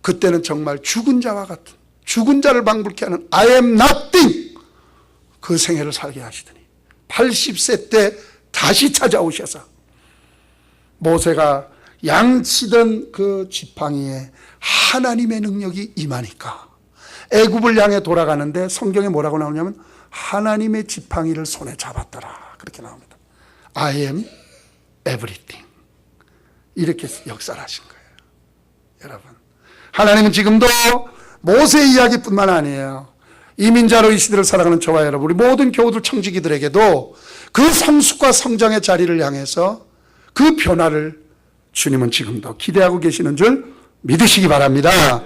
그때는 정말 죽은 자와 같은 죽은 자를 방불케 하는 I am nothing 그 생애를 살게 하시더니 80세 때 다시 찾아오셔서 모세가 양치던 그 지팡이에 하나님의 능력이 임하니까 애굽을 향해 돌아가는데 성경에 뭐라고 나오냐면 하나님의 지팡이를 손에 잡았더라 그렇게 나옵니다. I am everything 이렇게 역사를 하신 거예요. 여러분 하나님은 지금도 모세 이야기뿐만 아니에요. 이민자로 이 시대를 살아가는 저와 여러분 우리 모든 교우들 청지기들에게도 그 성숙과 성장의 자리를 향해서 그 변화를 주님은 지금도 기대하고 계시는 줄 믿으시기 바랍니다.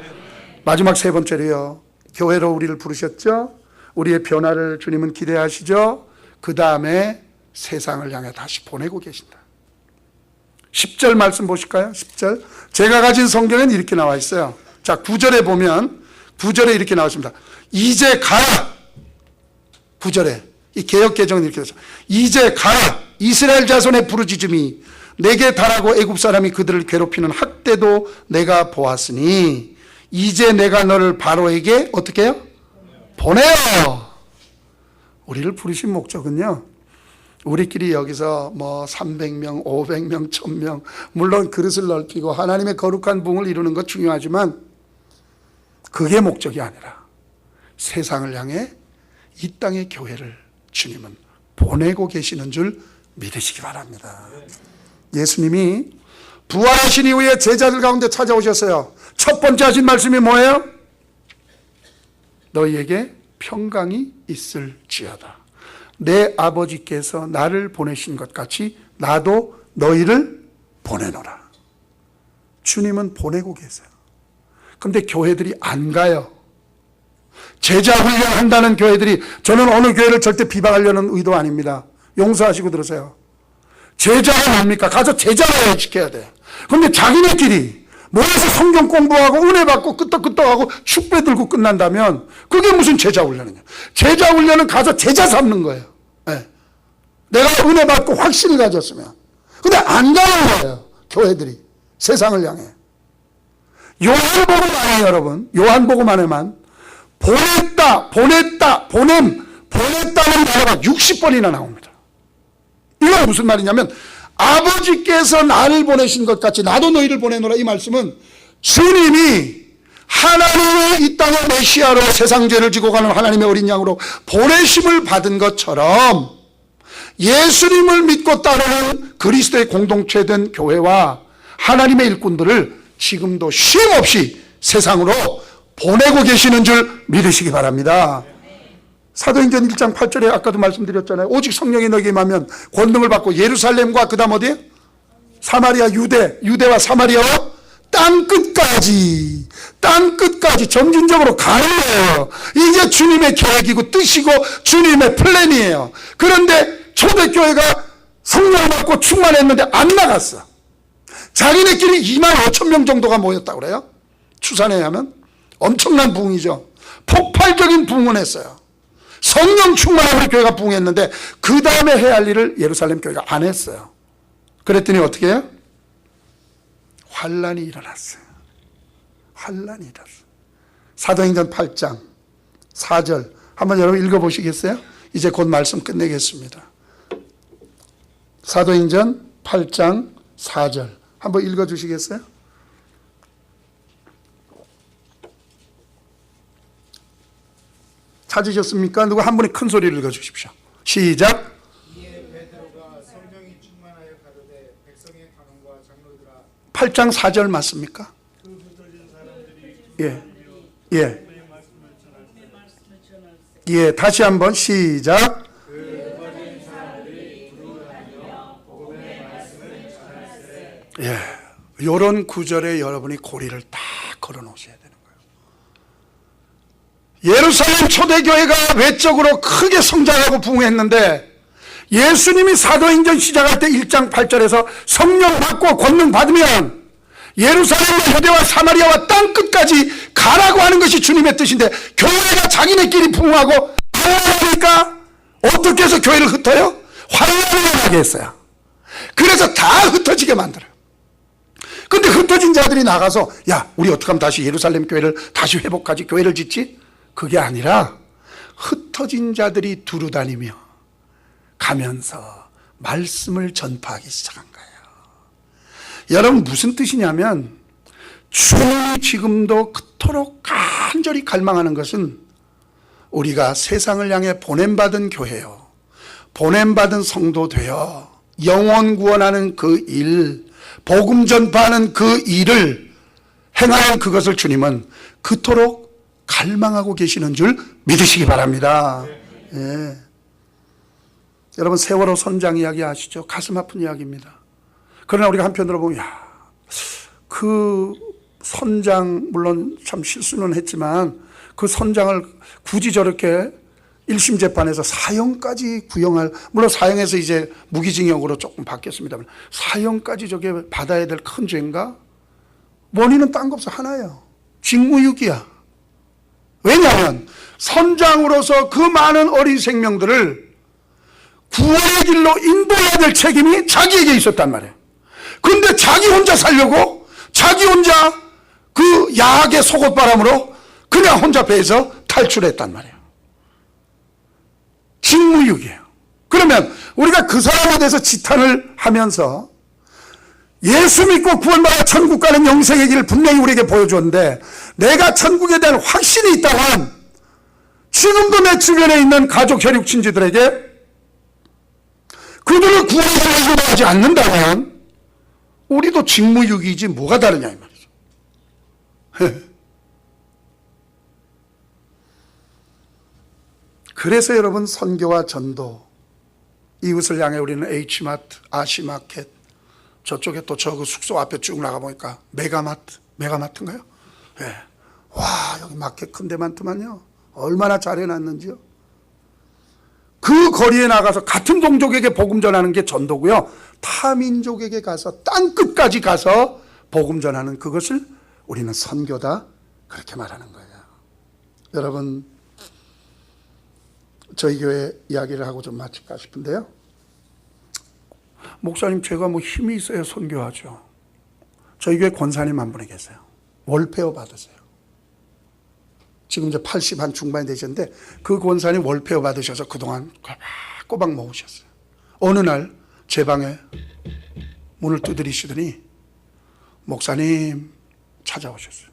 마지막 세 번째로요. 교회로 우리를 부르셨죠. 우리의 변화를 주님은 기대하시죠. 그 다음에 세상을 향해 다시 보내고 계신다. 10절 말씀 보실까요? 10절. 제가 가진 성경엔 이렇게 나와 있어요. 자, 9절에 보면 9절에 이렇게 나왔습니다. 이제 가라. 9절에 이 개역개정은 이렇게 되죠. 이제 가라. 이스라엘 자손의 부르짖음이 내게 달하고 애굽 사람이 그들을 괴롭히는 학대도 내가 보았으니 이제 내가 너를 바로에게 어떻게 해요? 보내요. 우리를 부르신 목적은요. 우리끼리 여기서 뭐 300명, 500명, 1000명, 물론 그릇을 넓히고 하나님의 거룩한 부흥을 이루는 것 중요하지만 그게 목적이 아니라 세상을 향해 이 땅의 교회를 주님은 보내고 계시는 줄 믿으시기 바랍니다. 예수님이 부활하신 이후에 제자들 가운데 찾아오셨어요. 첫 번째 하신 말씀이 뭐예요? 너희에게 평강이 있을지어다. 내 아버지께서 나를 보내신 것 같이 나도 너희를 보내노라. 주님은 보내고 계세요. 그런데 교회들이 안 가요. 제자 훈련한다는 교회들이, 저는 어느 교회를 절대 비방하려는 의도 아닙니다. 용서하시고 들으세요. 제자가 뭡니까? 가서 제자를 시켜야 돼요. 그런데 자기네끼리 모여서 성경 공부하고 은혜 받고 끄떡끄떡하고 축배 들고 끝난다면 그게 무슨 제자 훈련이냐. 제자 훈련은 가서 제자 삼는 거예요. 네. 내가 은혜 받고 확신을 가졌으면. 근데 안 가는 거예요. 교회들이 세상을 향해. 요한복음 안에 여러분, 요한복음 안에만 보냈다, 보냈다, 보냈다는 단어가 60번이나 나옵니다. 이건 무슨 말이냐면 아버지께서 나를 보내신 것 같이 나도 너희를 보내노라. 이 말씀은 주님이 하나님의 이 땅의 메시아로 세상 죄를 지고 가는 하나님의 어린 양으로 보내심을 받은 것처럼 예수님을 믿고 따르는 그리스도의 공동체된 교회와 하나님의 일꾼들을 지금도 쉼없이 세상으로 보내고 계시는 줄 믿으시기 바랍니다. 사도행전 1장 8절에 아까도 말씀드렸잖아요. 오직 성령이 너에게 임하면 권능을 받고 예루살렘과 그 다음 어디에? 사마리아, 유대와 사마리아와 땅끝까지 점진적으로 가는 거예요. 이게 주님의 계획이고 뜻이고 주님의 플랜이에요. 그런데 초대교회가 성령 받고 충만했는데 안 나갔어. 자기네끼리 2만 5천 명 정도가 모였다고 그래요. 추산에 하면 엄청난 부흥이죠. 폭발적인 부흥을 했어요. 성령 충만으로 교회가 부흥했는데 그 다음에 해야 할 일을 예루살렘 교회가 안 했어요. 그랬더니 어떻게 해요? 환란이 일어났어요. 환란이 일어났어요. 사도행전 8장 4절 한번 여러분 읽어보시겠어요? 이제 곧 말씀 끝내겠습니다. 사도행전 8장 4절 한번 읽어주시겠어요? 찾으셨습니까? 누구 한 분이 큰 소리를 읽어주십시오. 시작. 이에 베드로가 성령이 충만하여 가로되 백성의 간원과 장로들아 8장 4절 맞습니까? 예, 다시 한번 시작. 예, 이런 구절에 여러분이 고리를 딱 걸어 놓으셔야 되는 거예요. 예루살렘 초대교회가 외적으로 크게 성장하고 부흥했는데 예수님이 사도행전 시작할 때 1장 8절에서 성령 받고 권능 받으면 예루살렘과 유대와 사마리아와 땅끝까지 가라고 하는 것이 주님의 뜻인데 교회가 자기네끼리 부흥하고 하니까 어떻게 해서 교회를 흩어요? 환란을 하게 했어요. 그래서 다 흩어지게 만들어요. 근데 흩어진 자들이 나가서 야, 우리 어떻게 하면 다시 예루살렘 교회를 다시 회복하지, 교회를 짓지? 그게 아니라 흩어진 자들이 두루 다니며 가면서 말씀을 전파하기 시작한 거예요. 여러분 무슨 뜻이냐면 주님이 지금도 그토록 간절히 갈망하는 것은 우리가 세상을 향해 보냄받은 교회요, 보냄받은 성도 되어 영혼 구원하는 그 일, 복음 전파하는 그 일을 행하는 그것을 주님은 그토록 갈망하고 계시는 줄 믿으시기 바랍니다. 예. 여러분 세월호 선장 이야기 아시죠? 가슴 아픈 이야기입니다. 그러나 우리가 한편으로 보면 그 선장 물론 참 실수는 했지만 그 선장을 굳이 저렇게 1심 재판에서 사형까지 구형할, 물론 사형에서 이제 무기징역으로 조금 바뀌었습니다만 사형까지 저게 받아야 될 큰 죄인가? 원인은 딴 거 없어, 하나예요. 직무유기야. 왜냐하면 선장으로서 그 많은 어린 생명들을 구원의 길로 인도해야 될 책임이 자기에게 있었단 말이에요. 그런데 자기 혼자 살려고 자기 혼자 그 야악의 속옷바람으로 그냥 혼자 배에서 탈출했단 말이에요. 직무유기예요. 그러면 우리가 그 사람에 대해서 지탄을 하면서 예수 믿고 구원받아 천국 가는 영생의 길을 분명히 우리에게 보여줬는데, 내가 천국에 대한 확신이 있다면 지금도 내 주변에 있는 가족, 혈육, 친지들에게 그들을 구원하려고 하지 않는다면 우리도 직무유기이지 뭐가 다르냐 이 말이죠. 그래서 여러분, 선교와 전도, 이웃을 향해 우리는 H마트, 아시마켓, 저쪽에 또 저 그 숙소 앞에 쭉 나가보니까 메가마트인가요? 예. 와, 여기 마켓 큰 데 많더만요. 얼마나 잘 해놨는지요. 그 거리에 나가서 같은 동족에게 복음 전하는 게 전도고요. 타민족에게 가서 땅끝까지 가서 복음 전하는 그것을 우리는 선교다, 그렇게 말하는 거예요. 여러분, 저희 교회 이야기를 하고 좀 마칠까 싶은데요. 목사님, 제가 뭐 힘이 있어야 선교하죠. 저희 교회 권사님 한 분이 계세요. 월페어 받으세요. 지금 이제 80 한 중반이 되셨는데, 그 권사님 월페어 받으셔서 그동안 꼬박 모으셨어요. 어느 날 제 방에 문을 두드리시더니 목사님 찾아오셨어요.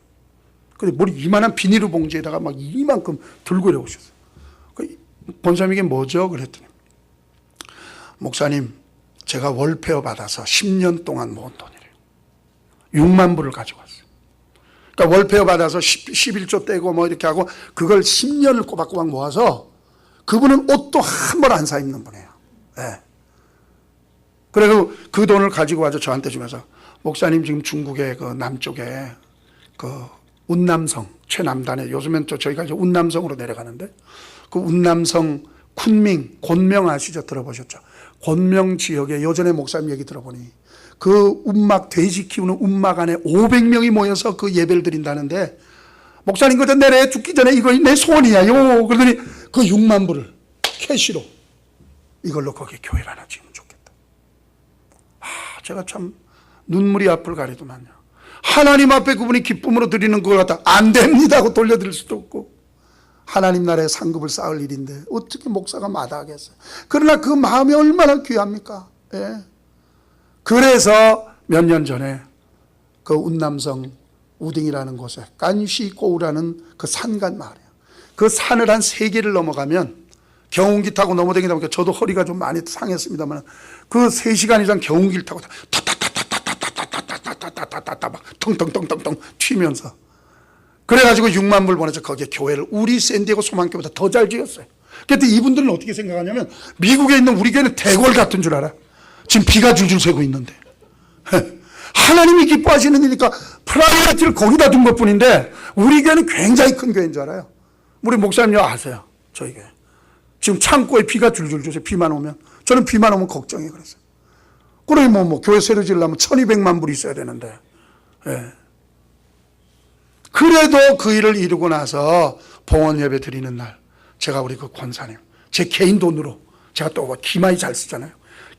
근데 머리 이만한 비닐로 봉지에다가 막 이만큼 들고 이러오셨어요. 권사님, 이게 뭐죠? 그랬더니, 목사님, 제가 월페어 받아서 10년 동안 모은 돈이래요. 6만 불을 가지고 왔어요. 그러니까 월페어 받아서 11조 떼고 뭐 이렇게 하고 그걸 10년을 꼬박꼬박 모아서, 그분은 옷도 한 벌 안 사 입는 분이에요. 네. 그래서 그 돈을 가지고 와서 저한테 주면서, 목사님, 지금 중국의 그 남쪽에 그 운남성 최남단에, 요즘엔 또 저희가 이제 운남성으로 내려가는데, 그 운남성 쿤밍, 곤명 아시죠? 들어보셨죠? 곤명 지역에 예전에 목사님 얘기 들어보니 그 운막, 돼지 키우는 운막 안에 500명이 모여서 그 예배를 드린다는데, 목사님, 그저 내래 죽기 전에 이거 내 소원이야 요. 그러더니 그 6만 불을 캐시로 이걸로 거기 교회를 하나 지으면 좋겠다. 제가 참 눈물이 앞을 가리더만요. 하나님 앞에 그분이 기쁨으로 드리는 걸 갖다 안 됩니다 하고 돌려드릴 수도 없고, 하나님 나라의 상급을 쌓을 일인데 어떻게 목사가 마다하겠어요. 그러나 그 마음이 얼마나 귀합니까? 예. 그래서 몇 년 전에 그 운남성 우딩이라는 곳에 깐시꼬우라는 그 산간 마을이에요. 그 산을 한 3개를 넘어가면, 경운기 타고 넘어다니다 보니까 저도 허리가 좀 많이 상했습니다만, 그 3시간 이상 경운기를 타고 타타타타타타타타타타타타타타타 막 텅텅텅텅텅 튀면서, 그래가지고 6만 불 보내서 거기에 교회를 우리 샌디에고 소망교보다 더 잘 지었어요. 그때 이분들은 어떻게 생각하냐면, 미국에 있는 우리 교회는 대궐 같은 줄 알아. 지금 비가 줄줄 새고 있는데 하나님이 기뻐하시는 일이니까 프라이어티를 거기다 둔 것뿐인데, 우리 교회는 굉장히 큰 교회인 줄 알아요. 우리 목사님요 아세요? 저희 교회 지금 창고에 비가 줄줄 주세요. 비만 오면, 저는 비만 오면 걱정이 그랬어요. 그러니 뭐 교회 새로 지으려면 1200만 불이 있어야 되는데, 예. 그래도 그 일을 이루고 나서 봉헌 예배 드리는 날, 제가 우리 그 권사님, 제 개인 돈으로, 제가 또 기마이 잘 쓰잖아요.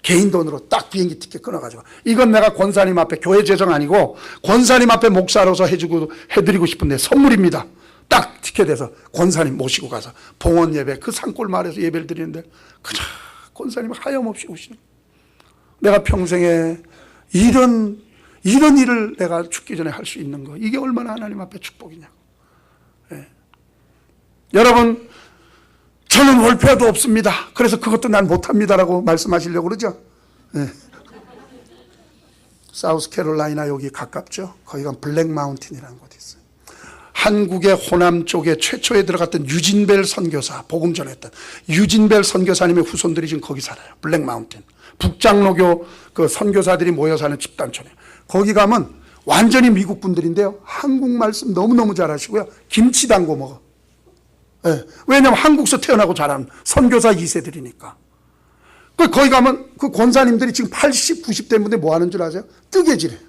개인 돈으로 딱 비행기 티켓 끊어가지고, 이건 내가 권사님 앞에, 교회 재정 아니고 권사님 앞에 목사로서 해드리고 싶은 내 선물입니다. 딱 티켓해서 권사님 모시고 가서 봉헌 예배, 그 산골 마을에서 예배를 드리는데, 그냥 권사님 하염없이 오시는 거예요. 내가 평생에 이런 일을 내가 죽기 전에 할 수 있는 거, 이게 얼마나 하나님 앞에 축복이냐고. 예. 여러분, 저는 월페어도 없습니다. 그래서 그것도 난 못합니다라고 말씀하시려고 그러죠. 예. 사우스캐롤라이나 여기 가깝죠. 거기가 블랙 마운틴이라는 곳이 있어요. 한국의 호남 쪽에 최초에 들어갔던 유진벨 선교사, 복음 전했던 유진벨 선교사님의 후손들이 지금 거기 살아요. 블랙 마운틴. 북장로교 그 선교사들이 모여 사는 집단촌이에요. 거기 가면 완전히 미국 분들인데요, 한국 말씀 너무너무 잘하시고요, 김치 담궈 먹어. 예. 왜냐하면 한국에서 태어나고 자란 선교사 2세들이니까. 거기 가면 그 권사님들이 지금 80, 90 된 분들 뭐 하는 줄 아세요? 뜨개질해요.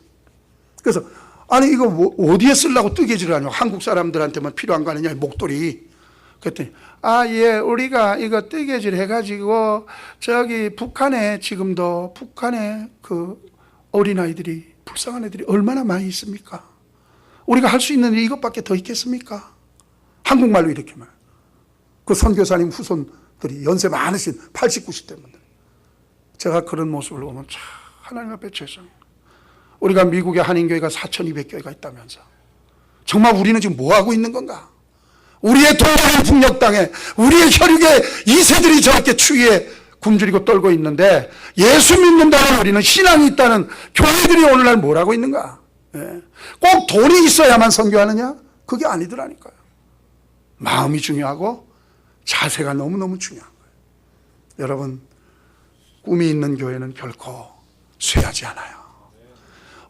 그래서 아니 이거 뭐 어디에 쓰려고 뜨개질을 하냐고, 한국 사람들한테만 필요한 거 아니냐, 목도리. 그랬더니 예, 우리가 이거 뜨개질 해가지고 저기 북한에, 지금도 북한에 그 어린아이들이, 불쌍한 애들이 얼마나 많이 있습니까? 우리가 할 수 있는 일이 이것밖에 더 있겠습니까? 한국말로 이렇게 말해요. 그 선교사님 후손들이 연세 많으신 80, 90대 분들. 제가 그런 모습을 보면 참 하나님 앞에 죄송해요. 우리가 미국의 한인교회가 4,200교회가 있다면서 정말 우리는 지금 뭐하고 있는 건가? 우리의 동양의 북녘 땅에 우리의 혈육의 2세들이 저렇게 추위에 굶주리고 떨고 있는데 예수 믿는다는 우리는 신앙이 있다는 교회들이 오늘날 뭘 하고 있는가? 예. 꼭 돈이 있어야만 선교하느냐? 그게 아니더라니까요. 마음이 중요하고 자세가 너무너무 중요한 거예요. 여러분, 꿈이 있는 교회는 결코 쇠하지 않아요.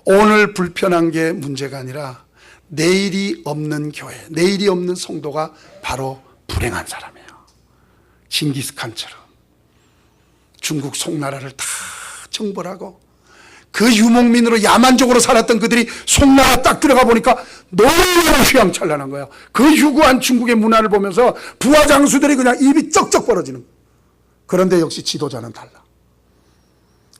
오늘 불편한 게 문제가 아니라 내일이 없는 교회, 내일이 없는 성도가 바로 불행한 사람이에요. 징기스칸처럼 중국 송나라를 다 정벌하고 그 유목민으로 야만적으로 살았던 그들이 송나라 딱 들어가 보니까 너무너무 휘황찬란한 거예요. 그 유구한 중국의 문화를 보면서 부하 장수들이 그냥 입이 쩍쩍 벌어지는 거예요. 그런데 역시 지도자는 달라.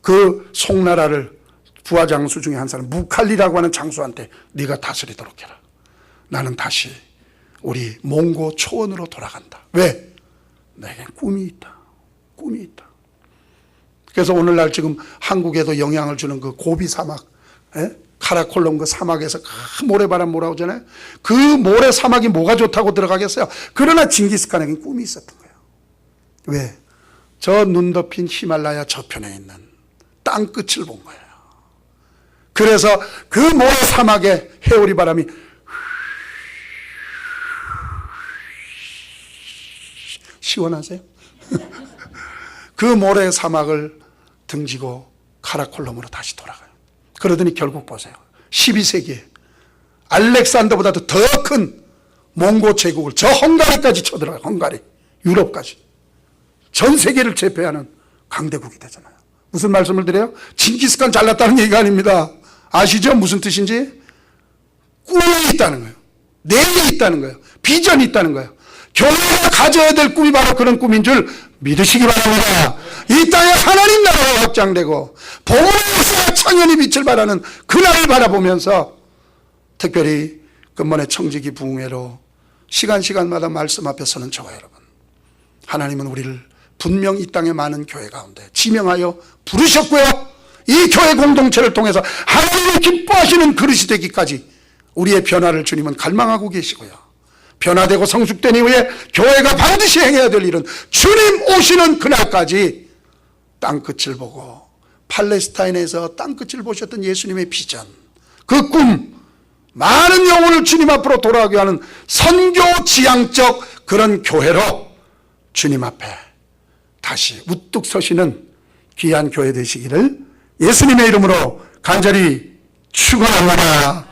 그 송나라를 부하 장수 중에 한 사람 무칼리라고 하는 장수한테 네가 다스리도록 해라. 나는 다시 우리 몽고 초원으로 돌아간다. 왜? 내겐 꿈이 있다. 꿈이 있다. 그래서 오늘날 지금 한국에도 영향을 주는 그 고비 사막, 카라콜롬 그 사막에서 큰 모래바람 몰아오잖아요. 그 모래 사막이 뭐가 좋다고 들어가겠어요? 그러나 징기스칸에겐 꿈이 있었던 거예요. 왜? 저 눈 덮인 히말라야 저편에 있는 땅 끝을 본 거예요. 그래서 그 모래 사막에 해오리 바람이 시원하세요? 그 모래 사막을 등지고 카라콜롬으로 다시 돌아가요. 그러더니 결국 보세요. 12세기에 알렉산더보다도 더 큰 몽고 제국을 저 헝가리까지 쳐들어가요. 헝가리, 유럽까지. 전 세계를 제패하는 강대국이 되잖아요. 무슨 말씀을 드려요? 징기스칸 잘났다는 얘기가 아닙니다. 아시죠? 무슨 뜻인지? 꿈이 있다는 거예요. 내일이 있다는 거예요. 비전이 있다는 거예요. 교회가 가져야 될 꿈이 바로 그런 꿈인 줄 믿으시기 바랍니다. 이 땅에 하나님 나라가 확장되고 복음의 역사가 창현이 빛을 발하는 그날을 바라보면서 특별히 근본의 청지기 부흥회로 시간마다 말씀 앞에 서는 저와 여러분, 하나님은 우리를 분명 이 땅의 많은 교회 가운데 지명하여 부르셨고요, 이 교회 공동체를 통해서 하나님을 기뻐하시는 그릇이 되기까지 우리의 변화를 주님은 갈망하고 계시고요, 변화되고 성숙된 이후에 교회가 반드시 행해야 될 일은 주님 오시는 그날까지 땅끝을 보고 팔레스타인에서 땅끝을 보셨던 예수님의 비전, 그 꿈, 많은 영혼을 주님 앞으로 돌아가게 하는 선교 지향적 그런 교회로 주님 앞에 다시 우뚝 서시는 귀한 교회 되시기를 예수님의 이름으로 간절히 축원합니다.